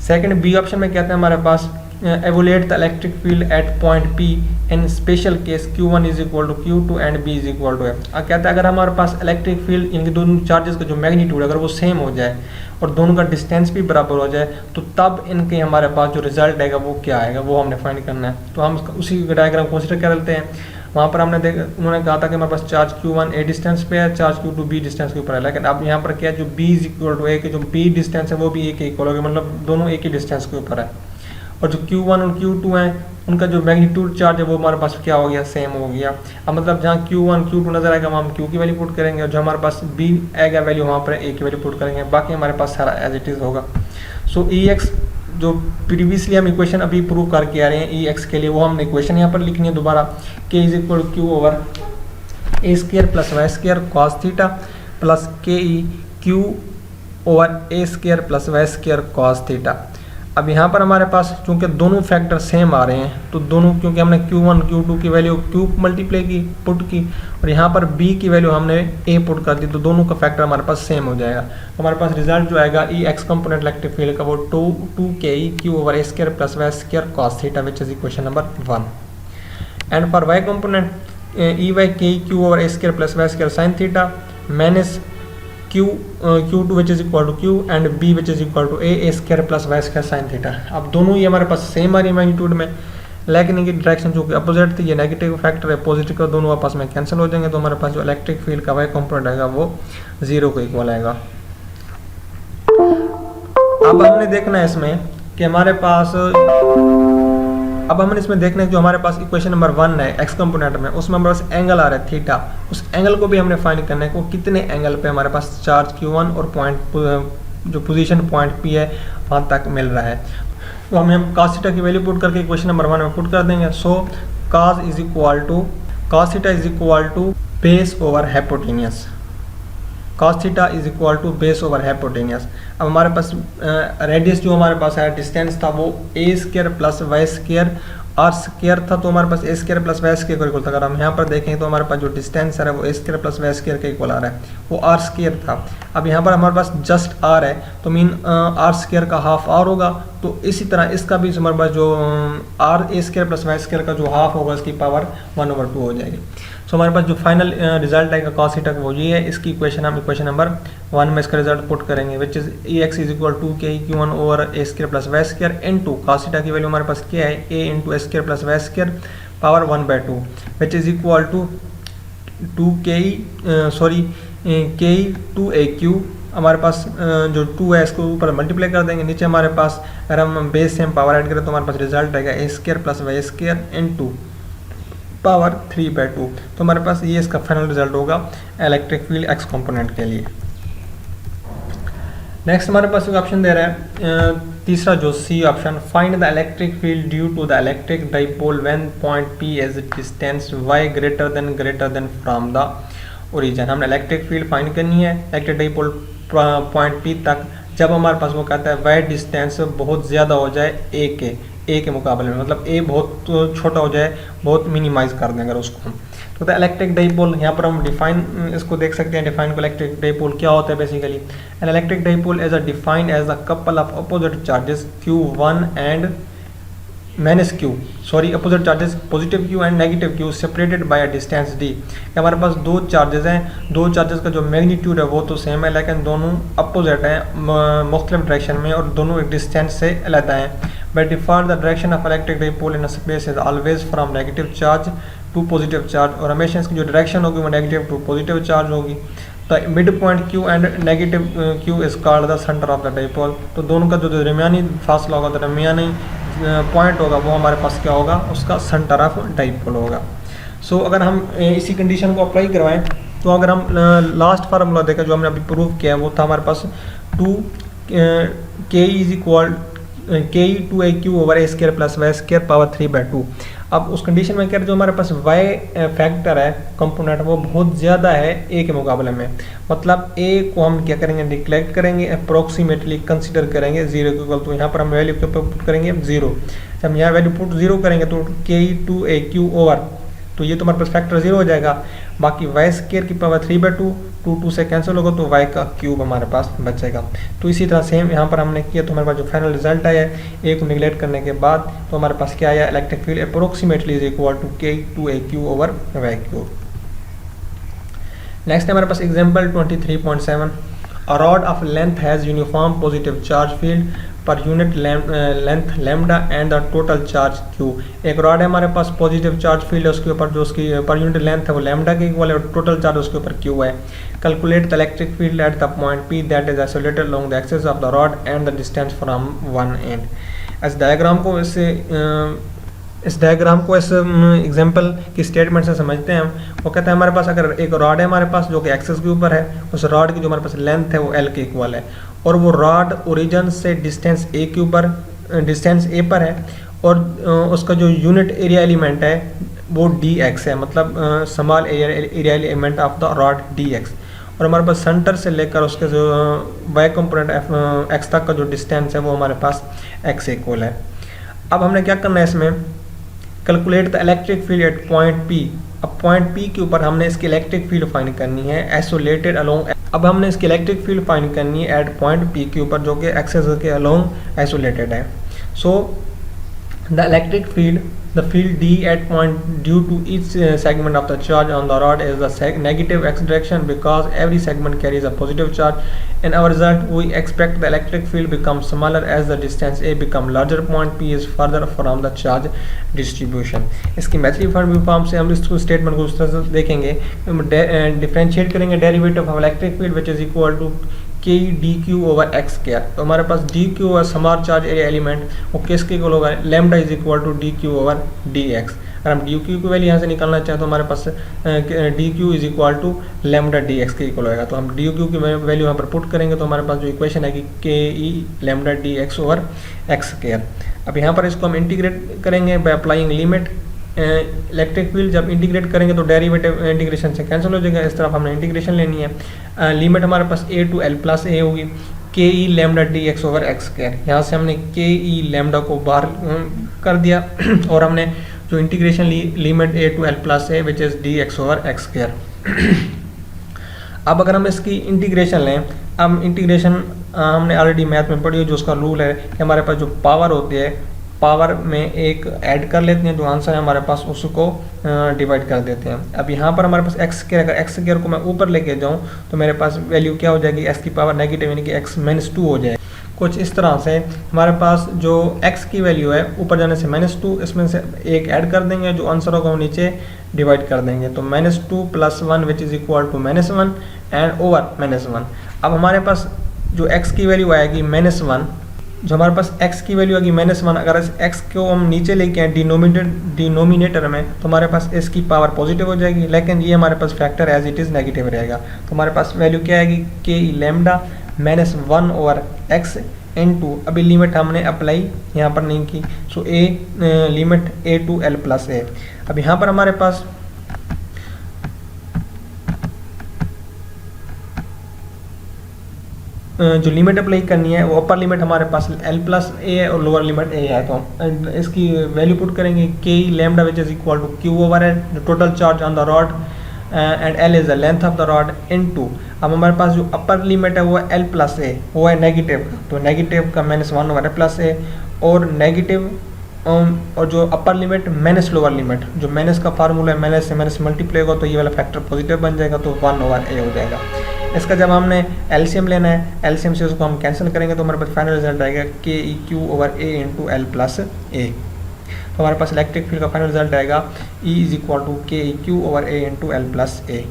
सेकंड B ऑप्शन में कहते हैं हमारे पास evaluate the electric field at point P in special case Q1 is equal to Q2 and B is equal to F। अब कहता है अगर हमारे पास इलेक्ट्रिक फील्ड इनके दोनों चार्जेस का जो मैग्नीट्यूड अगर वो सेम हो जाए और दोनों का डिस्टेंस भी बराबर हो जाए तो तब इनके हमारे पास जो रिजल्ट आएगा वो क्या आएगा वो हमने फाइंड करना है। तो हम उसी डायग्राम कंसिडर कर लेते हैं। वहाँ पर हमने उन्होंने कहा था कि हमारे पास चार्ज Q1 A डिस्टेंस पे है, चार्ज Q2 B डिस्टेंस के ऊपर है, लेकिन अब यहाँ पर क्या है जो B is equal to A के जो B डिस्टेंस है वो भी A के इक्वल होगा, मतलब दोनों एक ही डिस्टेंस के ऊपर है, और जो Q1 और Q2 हैं उनका जो मैग्नीट्यूड चार्ज है वो हमारे पास क्या हो गया, सेम हो गया। अब मतलब जहाँ Q1 Q2 नजर आएगा वहाँ हम Q की वैल्यू पुट करेंगे और जो हमारे पास B आएगा वैल्यू वहाँ पर A की वैल्यू पुट करेंगे, बाकी हमारे पास सारा एज इट इज़ होगा। सो EX जो प्रीवियसली हम इक्वेशन अभी प्रूव करके आ रहे हैं EX के लिए वो हमने इक्वेशन यहाँ पर लिखनी है दोबारा, K is equal to Q over A square plus Y square cos theta plus KE/Q over A square plus Y square cos theta. अब यहाँ पर हमारे पास चूंकि दोनों फैक्टर सेम आ रहे हैं तो दोनों, क्योंकि हमने Q1 Q2 की वैल्यू Q मल्टीप्लाई की पुट की और यहाँ पर B की वैल्यू हमने A पुट कर दी, तो दोनों का फैक्टर हमारे पास सेम हो जाएगा। तो हमारे पास रिजल्ट जो आएगा EX कंपोनेंट इलेक्ट्रिक फील्ड का वो 2 KE/Q over A square plus Y square cos theta which is equation number 1। And for Y component EY KE/Q over A square plus Y square sine theta minus Q2 which is equal to Q and B which is equal to A square plus Y square sine theta. अब दोनों ही हमारे पास सेम आ रही है मैग्नीट्यूड में, लेकिन इनकी डायरेक्शन जो कि अपोजिट थी, ये नेगेटिव फैक्टर है, पॉजिटिव का दोनों आपस में कैंसिल हो जाएंगे, तो हमारे पास जो इलेक्ट्रिक फील्ड का वाई कंपोनेंट आएगा वो 0 को इक्वल आएगा। अब हमने देखना है इसमें कि हमारे पास इसमें देखना है जो हमारे पास इक्वेशन नंबर 1 है एक्स कंपोनेंट में, उसमें हमारे पास एंगल आ रहा है थीटा, उस एंगल को भी हमने फाइंड करना है कि वो कितने एंगल पे हमारे पास चार्ज Q1 और पॉइंट जो पोजीशन पॉइंट P है वहाँ तक मिल रहा है। तो हम cos थीटा की वैल्यू पुट करके इक्वेशन नंबर 1 में पुट कर देंगे। So cos theta is equal to base over hypotenuse, cos theta is equal to base over hypotenuse. अब हमारे पास रेडियस जो हमारे पास है डिस्टेंस था वो A square plus Y square R square था, तो हमारे पास A square plus Y square का इक्वल था। अगर हम यहाँ पर देखें तो हमारे पास जो डिस्टेंस है वो A square plus Y square का इक्वल आ रहा है, वो आर स्क्वायर था। अब यहाँ पर हमारे पास जस्ट आर है तो मीन आर स्क्वायर का हाफ आर होगा, तो इसी तरह इसका भी हमारे पास जो R A square plus Y square का जो हाफ होगा इसकी पावर 1/2 हो जाएगी। सो हमारे पास जो फाइनल रिजल्ट आएगा cos थीटा का वो ये है। इसकी इक्वेशन हम इक्वेशन नंबर 1 में इसका रिजल्ट पुट करेंगे which is EX is equal to KE/Q1 over A square plus Y square into cos theta की वैल्यू हमारे पास क्या है A into A square plus Y square power 1/2 which is equal to के ई टू ए क्यू, हमारे पास जो 2 है इसको ऊपर मल्टीप्लाई कर देंगे, नीचे हमारे पास अगर हम बेस से हम पावर ऐड करें तो हमारे पास रिजल्ट आएगा a square plus Y square into power 3/2। तो हमारे पास ये इसका फाइनल रिजल्ट होगा इलेक्ट्रिक फील्ड एक्स कंपोनेंट के लिए। नेक्स्ट हमारे पास एक ऑप्शन दे रहा है तीसरा जो C option, find the electric field due to the electric dipole when point P is distance Y greater than from the origin. हमने इलेक्ट्रिक फील्ड फाइंड करनी है इलेक्ट्रिक डाइपोल पॉइंट पी तक जब हमारे पास वो कहता है वाई डिस्टेंस बहुत ज़्यादा हो जाए ए के मुकाबले में, मतलब ए बहुत छोटा हो जाए, बहुत मिनिमाइज कर दें अगर उसको हम। तो द इलेक्ट्रिक डाइपोल यहाँ पर हम डिफाइन इसको देख सकते हैं, डिफाइन को इलेक्ट्रिक डाइपोल क्या होता है basically. An electric dipole is a defined as a couple of opposite charges Q1 and minus Q, opposite charges positive Q and negative Q separated by a distance d। हमारे पास दो चार्जेस हैं, दो चार्जेस का जो मैग्नीट्यूड है वो तो सेम है लेकिन दोनों अपोजिट हैं मुख्तलिफ डायरेक्शन में और दोनों एक डिस्टेंस से अलग हैं। By default the direction of electric dipole in a space is always from negative charge to positive charge, और हमेशा इसकी जो डायरेक्शन होगी वो नेगेटिव टू पॉजिटिव चार्ज होगी। The mid point Q and negative Q is called the centre of the dipole. तो दोनों का जो दरमियानी फासला होगा, दरमियानी पॉइंट होगा वो हमारे पास क्या होगा, उसका सेंटर ऑफ डाइपोल होगा। सो अगर हम इसी कंडीशन को अप्लाई करवाएं तो अगर हम लास्ट फार्मूला देखें जो हमने अभी प्रूव किया है वो था हमारे पास 2 के is equal K E two A Q over A square plus Y square power 3/2। अब उस कंडीशन में क्या है, जो हमारे पास वाई फैक्टर है कंपोनेंट वो बहुत ज़्यादा है ए के मुकाबले में, मतलब ए को हम क्या करेंगे निगलेक्ट करेंगे, अप्रोक्सीमेटली कंसीडर करेंगे 0 के इक्वल। तो यहाँ पर हम वैल्यू के ऊपर पुट करेंगे 0। जब हम यहाँ वैल्यू पुट 0 करेंगे तो के ई टू ए क्यू ओवर, तो ये तो हमारे पास फैक्टर 0 हो जाएगा, बाकी वाई स्क्र की पावर 3/2 2 से कैंसिल होगा तो वाई का क्यूब हमारे पास बचेगा। तो इसी तरह सेम यहाँ पर हमने किया तो हमारे पास जो फाइनल रिजल्ट आया है ए को निगलेक्ट करने के बाद तो हमारे पास क्या आया, electric field approximately is equal to k two A Q over y cube. Next है हमारे पास example 23.7, a rod of length has uniform positive charge field per unit length lambda and the total charge q. एक रॉड है हमारे पास, पॉजिटिव चार्ज फील्ड है उसके ऊपर, जो उसकी पर यूनिट लेंथ है वो लैम्डा के इक्वल है और टोटल चार्ज उसके ऊपर क्यू है। Calculate the electric field at the point P that is isolated along the axis of the rod and the distance from one and. इस डायग्राम को इस एग्जाम्पल की स्टेटमेंट से समझते हैं हम। वो कहते हैं हमारे पास अगर एक रॉड है हमारे पास जो कि एक्सिस के ऊपर है, उस रॉड की जो हमारे पास लेंथ है वो एल के इक्वल है और वो रॉड ओरिजिन से डिस्टेंस ए के ऊपर डिस्टेंस ए पर है और उसका जो यूनिट एरिया एलिमेंट है वो डी एक्स है, मतलब small area element of the rod D x. और हमारे पास सेंटर से लेकर उसके जो वाई कंपोनेंट एक्स तक का जो डिस्टेंस है वो हमारे पास एक्स इक्वल है। अब हमने क्या करना है इसमें, calculate the electric field eight point P. अब पॉइंट पी के ऊपर हमने इसकी इलेक्ट्रिक फील्ड फाइंड करनी है आइसोलेटेड अलोंग। अब हमने इसकी इलेक्ट्रिक फील्ड फाइंड करनी है एट पॉइंट पी के ऊपर जो कि एक्सिस के अलोंग आइसोलेटेड है। So the electric field the field D at point due to each segment of the charge on the rod is the negative x direction because every segment carries a positive charge. In our result, we expect the electric field becomes smaller as the distance A become larger. Point P is further from the charge distribution. इसकी मैथली फॉर्म से हम इस स्टेटमेंट को उस तरह से देखेंगे, डिफरेंशिएट करेंगे derivative of electric field which is equal to k d q over x square. तो हमारे पास d q over small charge area element वो किसके इक्वल होगा, lambda is equal to d q over d x. अगर हम डी क्यू की वैल्यू यहाँ से निकालना चाहें तो हमारे पास d Q is equal to lambda d x के इक्वल होगा। तो हम डी क्यू की वैल्यू यहाँ पर पुट करेंगे तो हमारे पास जो इक्वेशन है कि k E lambda d x over x square. अब यहाँ पर इसको हम इंटीग्रेट करेंगे by applying limit. Electric field जब इंटीग्रेट करेंगे तो डेरिवेटिव इंटीग्रेशन से कैंसिल हो जाएगा, इस तरफ हमने इंटीग्रेशन लेनी है। लिमिट हमारे पास a to L plus a होगी k E lambda d x over x square. यहाँ से हमने के ई लैम्डा को बाहर कर दिया और हमने जो इंटीग्रेशन ली limit A to L plus A which is D x over x square. अब अगर हम इसकी इंटीग्रेशन लें, अब इंटीग्रेशन हमने ऑलरेडी मैथ में पढ़ी है, जो उसका रूल है कि हमारे पास जो पावर होती है पावर में एक ऐड कर लेते हैं, जो आंसर है हमारे पास उसको डिवाइड कर देते हैं। अब यहाँ पर हमारे पास एक्स स्क्वायर, अगर एक्स स्क्वायर को मैं ऊपर लेके जाऊँ तो मेरे पास वैल्यू क्या हो जाएगी, एक्स की पावर नेगेटिव यानी कि एक्स -2 हो जाए। कुछ इस तरह से हमारे पास जो x की वैल्यू है ऊपर जाने से -2, इसमें से एक ऐड कर देंगे, जो आंसर होगा वो नीचे डिवाइड कर देंगे, तो -2 + 1 which is equal to -1 and over -1। अब हमारे पास जो x की वैल्यू आएगी -1, जो हमारे पास x की वैल्यू आएगी -1, अगर इस x को हम नीचे लेके आए डिनोमिनेटर में, तो हमारे पास इसकी पावर पॉजिटिव हो जाएगी, लेकिन ये हमारे पास factor as it is negative रहेगा। तो हमारे पास वैल्यू क्या आएगी, k lambda -1 over x into, अभी लिमिट हमने अप्लाई यहाँ पर नहीं की, so a limit a to l plus a। अब यहाँ पर हमारे पास जो लिमिट अप्लाई करनी है वो अपर लिमिट हमारे पास l प्लस a है और लोअर लिमिट a है, तो इसकी वैल्यू पुट करेंगे, k lambda which is equal to q over है total charge on the rod and l is the length of the rod into, अब हमारे पास जो अपर लिमिट है वो है l प्लस a, वो है नेगेटिव, तो नेगेटिव का -1 ओवर प्लस a, और नेगेटिव और जो upper limit minus lower limit, जो माइनस का फार्मूला है माइनस से माइनस मल्टीप्लाई होगा तो ये वाला फैक्टर पॉजिटिव बन जाएगा, तो 1 ओवर a हो जाएगा। इसका जब हमने एलसीएम लेना है, एलसीएम से उसको हम कैंसिल करेंगे तो हमारे पास फाइनल रिजल्ट आएगा के ई क्यू ओवर ए इंटू एल प्लस ए। तो हमारे पास इलेक्ट्रिक फील्ड का फाइनल रिजल्ट आएगा E इज इक्वल टू के E Q over A into L plus A.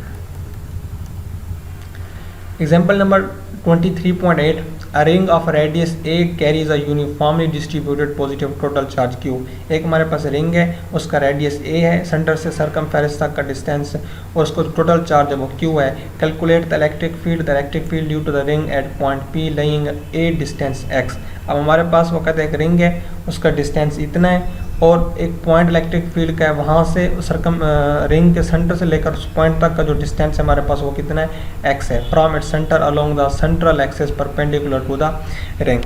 Example number 23.8, a ring of radius a carries a uniformly distributed positive total charge q। एक हमारे पास रिंग है, उसका रेडियस a है, सेंटर से सरकमफेरेंस तक का डिस्टेंस, और उसको टोटल चार्ज है वो q है। Calculate the electric field due to the ring at point p lying a distance x। अब हमारे पास वो कहते हैं एक रिंग है, उसका डिस्टेंस इतना है, और एक पॉइंट इलेक्ट्रिक फील्ड का है, वहाँ से सरकम रिंग के सेंटर से लेकर उस पॉइंट तक का जो डिस्टेंस है हमारे पास वो कितना है, x है, from it centre along the central axis perpendicular to the ring.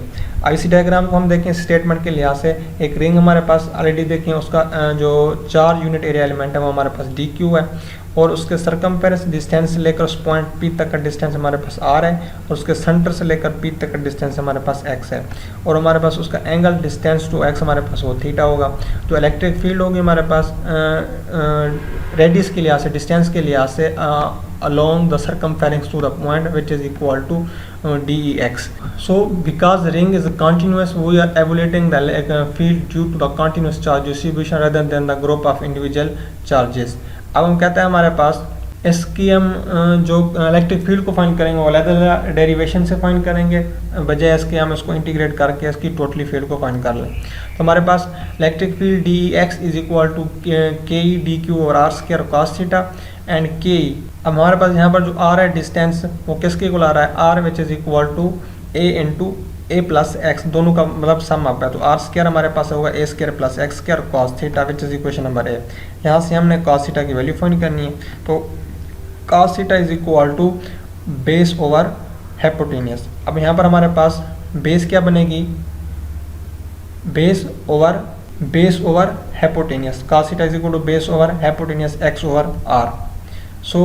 अब इसी डायग्राम को हम देखें स्टेटमेंट के लिहाज से, एक रिंग हमारे पास ऑलरेडी देखें, उसका जो 4 यूनिट एरिया एलिमेंट है वो हमारे पास dq है, और उसके सरकमफेरेंस डिस्टेंस से लेकर उस पॉइंट P तक का डिस्टेंस हमारे पास r है, और उसके सेंटर से लेकर P तक का डिस्टेंस हमारे पास x है, और हमारे पास उसका एंगल डिस्टेंस टू x हमारे पास वो थीटा होगा। तो इलेक्ट्रिक फील्ड होगी हमारे पास रेडियस के लिहाज से, डिस्टेंस के लिहाज से along the circumference to the point which is equal to dEx. So because the ring is continuous, we are evaluating the field due to the continuous charge distribution rather than the group of individual charges. अब हम कहते हैं हमारे पास इसकी हम जो इलेक्ट्रिक फील्ड को फाइंड करेंगे वो अलग डेरिवेशन से फाइंड करेंगे, बजाय इसके हम इसको इंटीग्रेट करके इसकी टोटली फील्ड को फाइंड कर लें। तो हमारे पास electric field dEx is equal to के ई डी क्यू और r square cos theta and k E. अब हमारे पास यहाँ पर जो आर है डिस्टेंस वो किसके इक्वल आ रहा है, R which is equal to A into A plus X, दोनों का मतलब सम आता है, तो आर स्क्वायर हमारे पास होगा a square plus x square cos theta which is equation number a. यहाँ से हमने कॉस थीटा की वैल्यू फाइंड करनी है, तो cos theta is equal to base over hypotenuse. अब यहाँ पर हमारे पास बेस क्या बनेगी, base over hypotenuse, cos theta is equal to base over hypotenuse x over r. So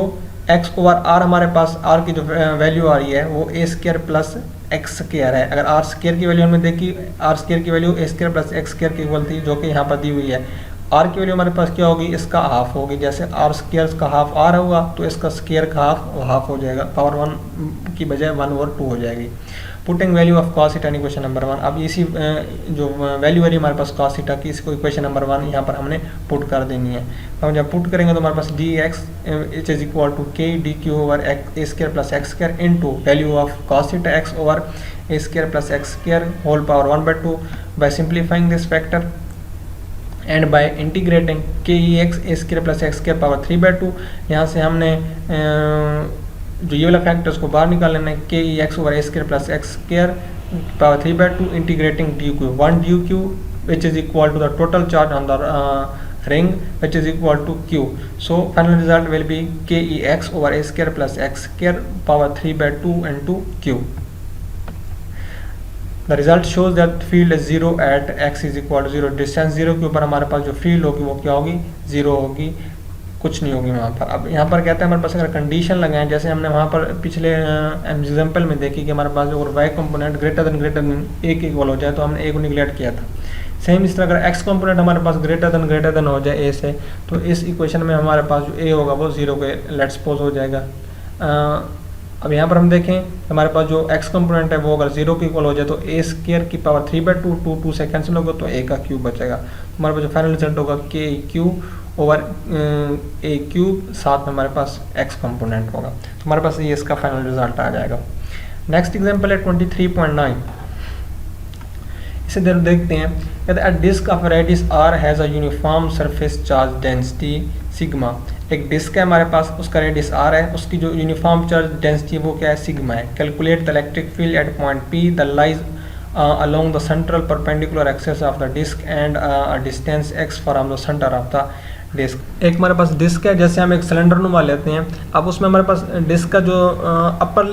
x over r हमारे पास आर की जो वैल्यू आ रही है वो ए स्क्वायर प्लस एक्स स्क्वायर है। अगर आर स्क्वायर की वैल्यू हमने देखी, आर स्क्वायर की वैल्यू ए स्क्वायर प्लस एक्स स्क्वायर की इक्वल थी, जो कि यहाँ पर दी हुई है। आर की वैल्यू हमारे पास क्या होगी, इसका हाफ होगी, जैसे आर स्क्वायर का हाफ आर होगा तो इसका स्क्वायर का हाफ हो जाएगा, पावर 1 की बजाय 1/2 हो जाएगी। Putting value of cos theta in equation number 1। अब इसी जो वैल्यू आ रही है हमारे पास कॉस थीटा की, इसको इक्वेशन नंबर 1 यहाँ पर हमने पुट कर देनी है। तो हम जब पुट करेंगे तो हमारे पास d x it is equal to k d q over a square plus x square into value of cos theta x over a square plus x square whole power 1/2 by simplifying this factor and by integrating k E x a square plus x square power 3/2। यहाँ से हमने जो ये वाला फैक्टर उसको बाहर निकाल लेना है, k E x over a square plus x square power 3/2 integrating d q 1 d q which is equal to the total charge on the ring which is equal to q. So final result will be ke x over a square plus x square power 3/2 into q. The result shows that field is 0 at x is equal to 0. Distance 0 के ऊपर हमारे पास जो फील्ड होगी वो क्या होगी, 0 होगी, कुछ नहीं होगी वहाँ पर। अब यहाँ पर कहते हैं हमारे पास अगर कंडीशन लगाएं, जैसे हमने वहाँ पर पिछले एग्जाम्पल में देखी कि हमारे पास अगर y component greater than a के इक्वल हो जाए तो हमने a को निगलेक्ट किया था। सेम इस तरह अगर x कंपोनेंट हमारे पास ग्रेटर देन हो जाए a से, तो इस इक्वेशन में हमारे पास जो a होगा वो 0 के लेट्स सपोज हो जाएगा। अब यहाँ पर हम देखें हमारे पास जो x कंपोनेंट है वो अगर 0 के इक्वल हो जाए तो a स्क्वायर की पावर 3/2 2 से कैंसिल होगा तो a का क्यूब बचेगा। हमारे पास जो फाइनल रिजल्ट होगा के क्यू ओवर ए क्यूब, साथ में हमारे पास एक्स कंपोनेंट होगा। तो हमारे पास ये इसका फाइनल रिजल्ट आ जाएगा। नेक्स्ट एग्जांपल है 23.9। इसे देखते हैं, कहते हैं a disk of radius r has a uniform surface charge density sigma. एक डिस्क है हमारे पास, उसका रेडियस आर है, उसकी जो यूनिफॉर्म चार्ज डेंसिटी वो क्या है, सिग्मा है। Calculate the electric field eight point P the lies along the central perpendicular axis of the disk and a distance x from the center of the disc. एक हमारे पास डिस्क है, जैसे हम एक सिलेंडर नुमा लेते हैं, अब उसमें हमारे पास डिस्क का जो अपर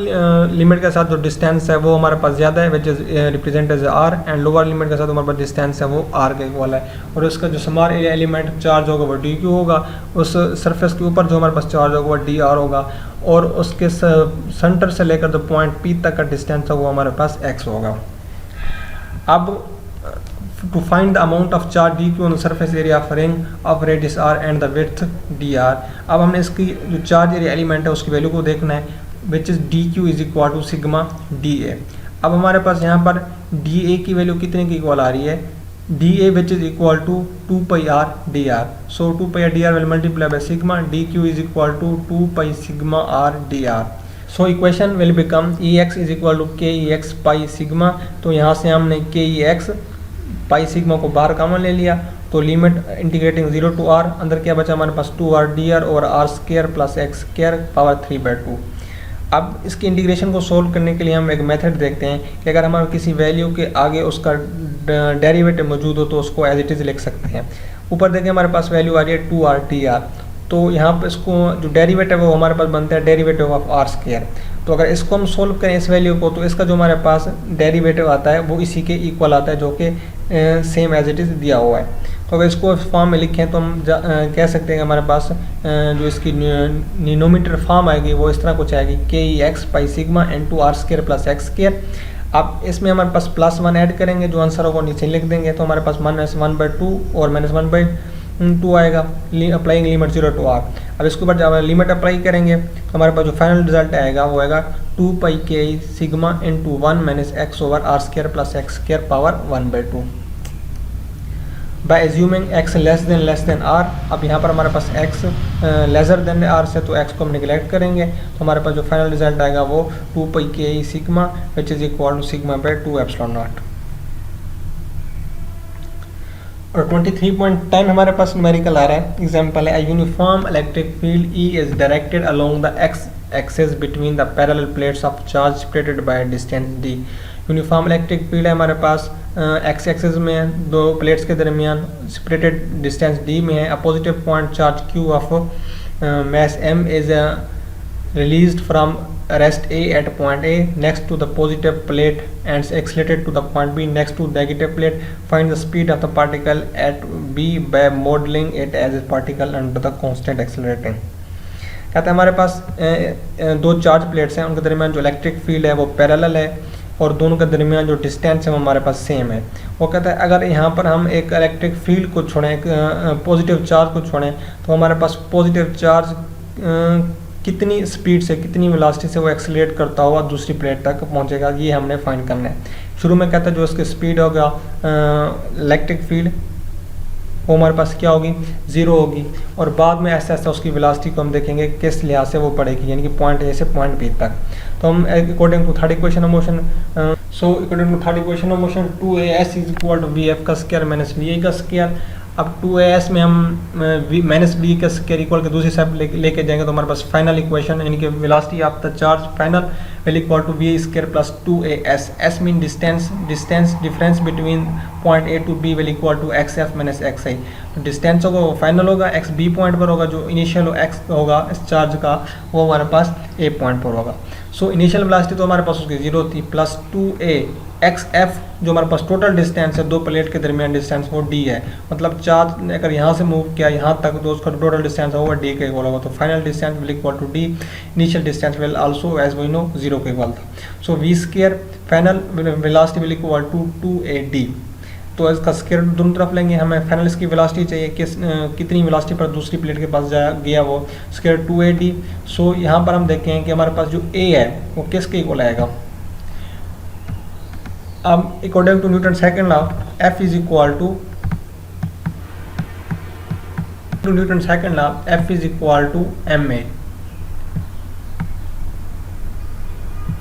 लिमिट के साथ जो डिस्टेंस है वो हमारे पास ज़्यादा है, which is represent as R, and lower limit के साथ हमारे पास डिस्टेंस है वो आर के इक्वल है। और उसका जो स्मॉल एरिया एलिमेंट चार्ज होगा वो डी क्यू होगा, उस सरफेस के ऊपर जो हमारे पास चार्ज होगा वो डी आर होगा, और उसके सेंटर से लेकर जो पॉइंट पी तक का डिस्टेंस है वो हमारे पास एक्स होगा। अब to find the amount of charge D Q on the surface area of ring of radius R and the width D R. अब हमने इसकी जो चार्ज एरिया एलिमेंट है उसकी वैल्यू को देखना है, which is D Q is equal to sigma D A. अब हमारे पास यहाँ पर डी ए की वैल्यू कितने की इक्वल आ रही है, D A which is equal to 2 pi R D R. So 2 pi R D R will multiply by sigma, D Q is equal to 2 pi sigma R D R. So equation will become E X is equal to के ई एक्स पाई सिग्मा। तो यहाँ से हमने के ई एक्स पाई सिग्मा को बाहर कॉमन ले लिया, तो लिमिट इंटीग्रेटिंग 0 टू आर, अंदर क्या बचा हमारे पास 2 आर डी आर और R square plus x square power 3/2। अब इसकी इंटीग्रेशन को सोल्व करने के लिए हम एक मेथड देखते हैं कि अगर हमारे किसी वैल्यू के आगे उसका डेरिवेटिव मौजूद हो तो उसको एज इट इज़ लिख सकते हैं। ऊपर देखें हमारे पास वैल्यू आ रही है 2 आर टी आर, तो यहाँ पर इसको जो डेरिवेटिव है वो हमारे पास बनता है डेरिवेटिव ऑफ आर स्क्र। तो अगर इसको हम सोल्व करें इस वैल्यू को, तो इसका जो हमारे पास डेरिवेटिव आता है वो इसी के इक्वल आता है जो कि सेम एज इट इज़ दिया हुआ है। तो अगर इसको फॉर्म में लिखें तो हम कह सकते हैं कि हमारे पास जो इसकी डिनोमिनेटर फॉर्म आएगी वो इस तरह कुछ आएगी, k E x pi sigma n to r square plus x square. अब इसमें हमारे पास +1 ऐड करेंगे, जो आंसर होगा नीचे लिख देंगे, तो हमारे पास -1/2 और -1/2 आएगा, अप्लाइंग लिमिट 0 टू आर। अब इसके ऊपर जब लिमिट अप्लाई करेंगे तो हमारे पास जो फाइनल रिजल्ट आएगा वो आएगा 2 pi K sigma into 1 minus X over R square plus x square power 1/2 by assuming X less than R. अब यहाँ पर हमारे पास एक्स लेसर देन आर से, तो एक्स को हम निगलेक्ट करेंगे, तो हमारे पास जो फाइनल रिजल्ट आएगा वो 2 pi K sigma which is equal to sigma by 2 epsilon naught. और 23.10 हमारे पास न्यूमेरिकल आ रहा है, एग्जाम्पल है, uniform electric field E is directed along the x axis between the parallel plates of charge separated by distance D. Uniform electric field है हमारे पास एक्स एक्सिस में, दो प्लेट्स के दरमियान सेपरेटेड डिस्टेंस डी में है। A positive point charge Q of mass m is released from rest A at point A next to the positive plate and accelerated to the point B next to negative plate. Find the speed of the particle at B by modeling it as a particle under the constant accelerating. कहते हैं हमारे पास दो चार्ज प्लेट्स हैं, उनके दरमियान जो इलेक्ट्रिक फील्ड है वो पैरेलल है और दोनों के दरमियान जो डिस्टेंस है वो हमारे पास सेम है। वो कहता है अगर यहाँ पर हम एक इलेक्ट्रिक फील्ड को छोड़ें, एक पॉजिटिव चार्ज को छोड़ें, तो हमारे पास पॉजिटिव चार्ज कितनी स्पीड से, कितनी वेलोसिटी से वो एक्सेलरेट करता हुआ दूसरी प्लेट तक पहुँचेगा, ये हमने फाइंड करना है। शुरू में कहता है जो उसकी स्पीड होगा इलेक्ट्रिक फील्ड वो हमारे पास क्या होगी, 0 होगी, और बाद में ऐसा ऐसा उसकी वेलोसिटी को हम देखेंगे किस लिहाज से वो बढ़ेगी, यानी कि पॉइंट ए से पॉइंट बी तक। तो हम according to third equation of motion, so according to third equation of motion 2as is equal to V का स्क्वायर माइनस वी का स्क्वायर। अब 2as में हम माइनस बी का स्क्वायर इक्वल के दूसरी साइड लेके जाएंगे तो हमारे पास फाइनल इक्वेशन यानी कि velocity of the charge final will equal to v square plus 2as. s mean distance difference between point a to b will equal to xf minus xi. तो डिस्टेंस होगा वो फाइनल होगा, x b पॉइंट पर होगा, जो इनिशियल x होगा इस चार्ज का वो हमारे पास a पॉइंट पर होगा। सो इनिशियल वेलोसिटी तो हमारे पास उसकी 0 थी, प्लस 2a xf जो हमारे पास टोटल डिस्टेंस है दो प्लेट के दरमियान डिस्टेंस वो d है, मतलब चार्ज ने अगर यहाँ से मूव किया यहाँ तक तो उसका टोटल डिस्टेंस होगा d के इक्वल होगा। तो final distance will equal to d, initial distance will also as we know 0 के इक्वल था। So v square final velocity will equal to 2ad। तो इसका स्क्वायर दोनों तरफ लेंगे, हमें फाइनल इसकी वेलोसिटी चाहिए कितनी वेलोसिटी पर दूसरी प्लेट के पास गया वो स्क्वायर 2ad। सो यहाँ पर हम देखें कि हमारे पास जो a है वो किसके इक्वल आएगा। अब according to Newton second law f is equal to Newton second law, F is equal to ma।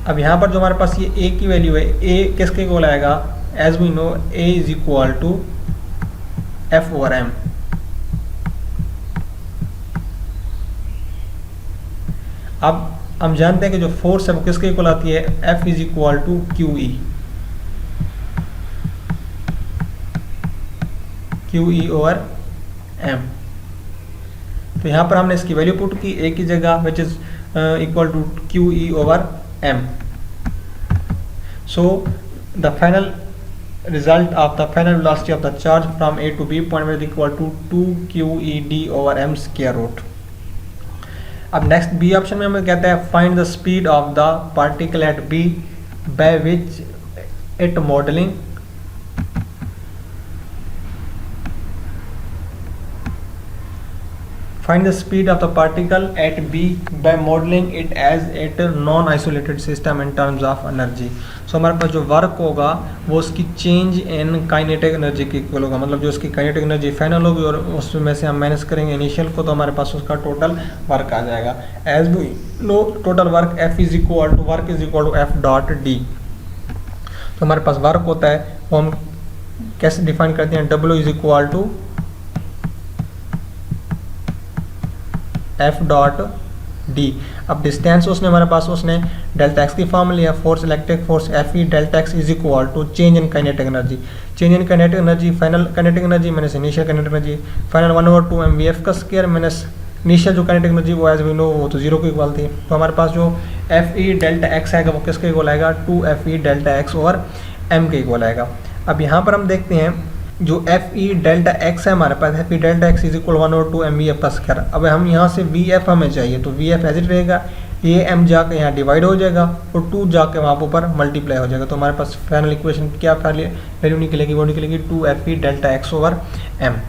अब यहाँ पर जो हमारे पास ये a की वैल्यू है, a किसके इक्वल आएगा, as we know a is equal to F over m। अब हम जानते हैं कि जो फोर्स है वो किसके इक्वल आती है, F is equal to QE over m। तो यहाँ पर हमने इसकी वैल्यू पुट की a की जगह, which is equal to QE over m। So the final result of the final velocity of the charge from A to B point is equal to 2QED over m square root। अब नेक्स्ट बी ऑप्शन में हमें कहता है find the speed of the particle at B by which it modelling find the speed of the particle at B by modeling it as it non-isolated system in terms of energy। so हमारे पास जो वर्क होगा वो उसकी चेंज इन काइनेटिक एनर्जी की इक्वल होगा, मतलब जो उसकी काइनेटिक एनर्जी फाइनल होगी और उसमें से हम माइनस करेंगे इनिशियल को, तो हमारे पास उसका टोटल वर्क आ जाएगा। As we know total work F is equal to work is equal to F dot D. तो हमारे पास वर्क होता है वो हम कैसे डिफाइन करते हैं, W is equal to F dot D. अब डिस्टेंस उसने हमारे पास उसने डेल्टा एक्स की फॉर्म लिया, force electric force F E delta X is equal to change in kinetic energy. Change in kinetic energy final kinetic energy minus initial kinetic energy, final 1/2 mvf का स्क्वायर माइनस इनिशियल जो काइनेटिक एनर्जी वो एज वी नो वो तो जीरो की इक्वल थी। तो हमारे पास जो F ई डेल्टा एक्स आएगा वो किसके इक्वल आएगा, 2F E delta X over m के इक्वल आएगा। अब यहाँ पर हम देखते हैं जो F ई डेल्टा एक्स है हमारे पास, F E delta X is equal 1/2 mvf का स्क्वायर। अब हम यहाँ से VF हमें चाहिए, तो VF एज इट रहेगा, ये m जाके यहाँ डिवाइड हो जाएगा और 2 जाके वहाँ पर ऊपर मल्टीप्लाई हो जाएगा। तो हमारे पास फाइनल इक्वेशन क्या वैल्यू निकलेगी, वो निकलेगी 2F E delta X over m।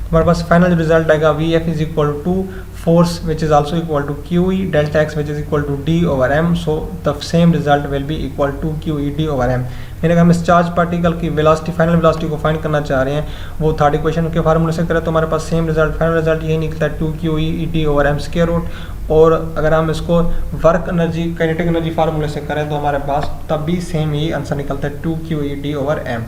हमारे पास फाइनल रिजल्ट आएगा VF is equal to force which is also equal to QE delta x which is equal to D over m, so the same result will be equal to QE D over m। मैंने कहा हम इस चार्ज पार्टिकल की वेलोसिटी फाइनल वेलोसिटी को फाइंड करना चाह रहे हैं, वो थर्ड इक्वेशन के फार्मूले से करें तो हमारे पास सेम रिजल्ट फाइनल रिजल्ट यही निकलता है 2QE D over m square root. और अगर हम इसको वर्क एनर्जी काइनेटिक एनर्जी फार्मूले से करें तो हमारे पास तब भी सेम ही आंसर निकलता है 2QE D over m।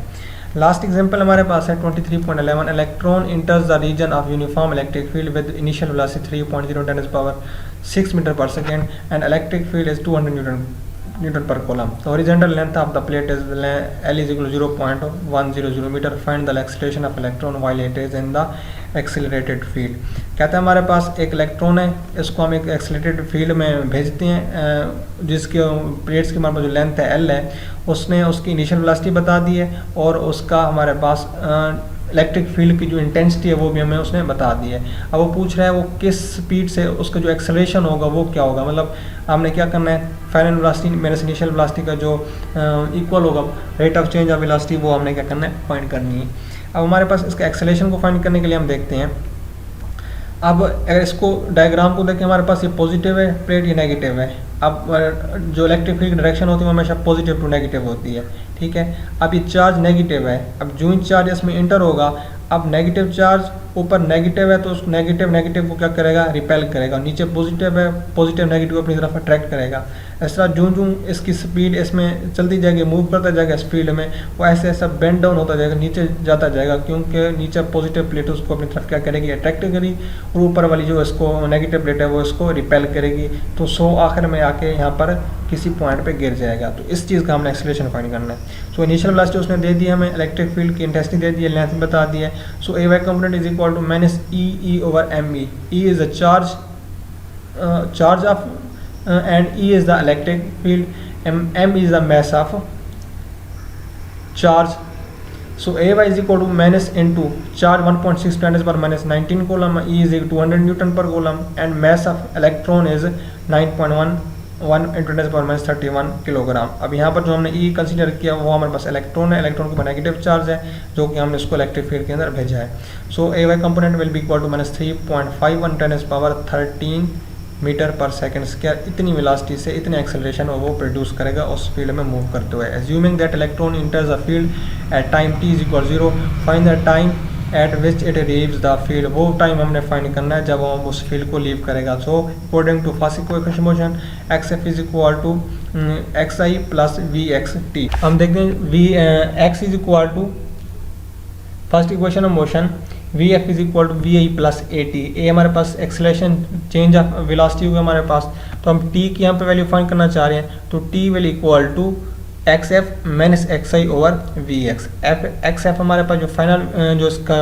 Last example हमारे पास है 23.11 electron enters the region of uniform electric field with initial velocity 3.0 meter per second and electric field is 200 newton पर coulomb. The horizontal length of the plate is L is equal 0.100 meter. Find the acceleration of electron while it is in the accelerated field. कहते हैं हमारे पास एक इलेक्ट्रॉन है, इसको हम एक एक्सेलरेटेड फील्ड में भेजते हैं जिसके प्लेट्स की हमारे पास जो लेंथ है L है, उसने उसकी इनिशियल वेलोसिटी बता दी है और उसका हमारे पास इलेक्ट्रिक फील्ड की जो इंटेंसिटी है वो भी हमें उसने बता दी है। अब वो पूछ रहा है वो किस स्पीड से उसका जो एक्सेलरेशन होगा वो क्या होगा, मतलब हमने क्या करना है final velocity minus initial velocity का जो इक्वल होगा rate of change of velocity वो हमने क्या करना है फाइंड करनी है। अब हमारे पास इसका एक्सेलरेशन को फाइंड करने के लिए हम देखते हैं, अब अगर इसको डायग्राम को देखें हमारे पास ये पॉजिटिव है प्लेट, ये नेगेटिव है। अब जो इलेक्ट्रिक फील्ड की डायरेक्शन होती है वो हमेशा पॉजिटिव टू नेगेटिव होती है, ठीक है। अब ये चार्ज नेगेटिव है, अब जो चार्ज इसमें इंटर होगा, अब नेगेटिव चार्ज ऊपर नेगेटिव है तो उस नेगेटिव को क्या करेगा, रिपेल करेगा। नीचे पॉजिटिव है, पॉजिटिव नेगेटिव को अपनी तरफ अट्रैक्ट करेगा। इस तरह जो इसकी स्पीड इसमें चलती जाएगी, मूव करता जाएगा इस फील्ड में, वो ऐसे ऐसा बेंड डाउन होता जाएगा, नीचे जाता जाएगा, क्योंकि नीचे पॉजिटिव प्लेट उसको अपनी तरफ क्या करेगी, अट्रैक्ट करेगी, और ऊपर वाली जो इसको नेगेटिव प्लेट है वो इसको रिपेल करेगी। तो 100 आखिर में आके यहाँ पर किसी पॉइंट पे गिर जाएगा। तो इस चीज़ का हमने एक्सेलरेशन फाइंड करना है। सो इनिशियल वेलोसिटी उसने दे दी हमें, इलेक्ट्रिक फील्ड की इंटेंसिटी दे दी है, लेंथ बता दी है। So a y component is equal to minus E over m E. E is the charge of and E is the electric field, m is the mass of charge. So AY is equal to minus into charge 1.6 10 per minus 19 coulomb, E is equal to 200 Newton per coulomb, and mass of electron is 9.11 into 10 per minus 31 kilogram. अब यहाँ पर जो हमने E कंसीडर किया वो हमारे पास इलेक्ट्रॉन है, इलेक्ट्रॉन के ऊपर नेगेटिव चार्ज है जो कि हमने उसको इलेक्ट्रिक फील्ड के अंदर भेजा है। So AY component will be equal to minus 3.51 10 power 13 metre पर सेकंड स्क्वायर, इतनी वेलोसिटी से इतने एक्सेलरेशन वो प्रोड्यूस करेगा उस फील्ड में मूव करते हुए। Assuming that electron enters the field at time t is equal 0, find the time at which it leaves the field, वो टाइम हमने फाइंड करना है जब हम उस फील्ड को लीव करेगा। So according to first equation motion xf is equal to xi plus vxt। हम देखते हैं x is equal to first equation of motion vf is equal to vi plus at, ए हमारे पास एक्सेलरेशन चेंज ऑफ वेलोसिटी होगा हमारे पास, तो हम t की यहाँ पे वैल्यू फाइंड करना चाह रहे हैं, तो t will equal to xf minus xi over vx। xf हमारे पास जो फाइनल जो इसका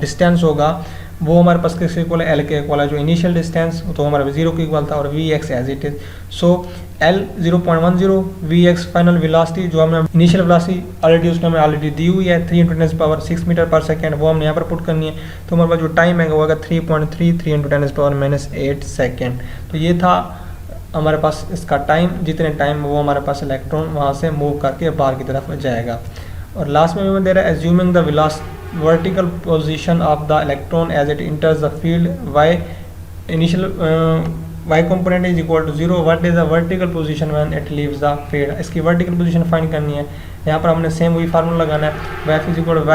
डिस्टेंस होगा वो हमारे पास किसके इक्वल है, l के इक्वल है, जो इनिशियल डिस्टेंस तो हमारे पास 0 के इक्वल था, और vx as it is. So l 0.10, vx final velocity जो हमने इनिशियल वेलोसिटी ऑलरेडी उसने हमें ऑलरेडी दी हुई है 3 × 10⁻6 मीटर पर सेकेंड, वो हमने यहाँ पर पुट करनी है, तो हमारे पास जो टाइम है वो होगा 3.33 × 10⁻�8 सेकेंड। तो ये था हमारे पास इसका टाइम, जितने टाइम वो हमारे पास इलेक्ट्रॉन वहाँ से मूव करके बाहर की तरफ जाएगा। और लास्ट में हमें दे रहा है assuming the velocity vertical position of the electron as it enters the field, y initial y component is equal to 0, what is the vertical position when it leaves the field, इसकी vertical position find करनी है। यहाँ पर हमने सेम वही फार्मूला लगाना है, y is equal to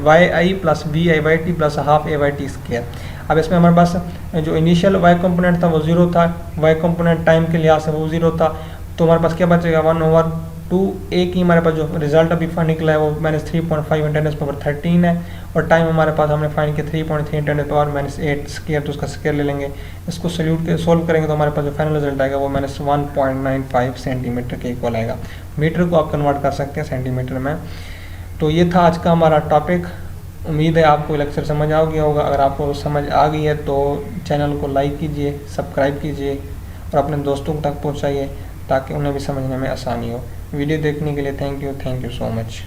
y plus vi yt plus half ayt square. अब इसमें हमारे पास जो इनिशियल y कंपोनेंट था वो 0 था, y कंपोनेंट टाइम के लिहाज से वो 0 था, तो हमारे पास क्या बचेगा 1/2। a की हमारे पास जो रिजल्ट अभी फाइंड निकला है वो -3.5 × 10⁻13 है, और टाइम हमारे पास हमने फाइंड किया 3.3 × 10⁻8 स्क्वायर, तो उसका स्क्वायर ले लेंगे, इसको सोल्व करेंगे तो हमारे पास जो फाइनल रिजल्ट आएगा वो -1.95 सेंटीमीटर के इक्वल आएगा। मीटर को आप कन्वर्ट कर सकते हैं सेंटीमीटर में। तो ये था आज का हमारा टॉपिक। उम्मीद है आपको लेक्चर समझ आ गया होगा। अगर आपको समझ आ गई है तो चैनल को लाइक कीजिए, सब्सक्राइब कीजिए और अपने दोस्तों तक पहुँचाइए ताकि उन्हें भी समझने में आसानी हो। वीडियो देखने के लिए थैंक यू सो मच।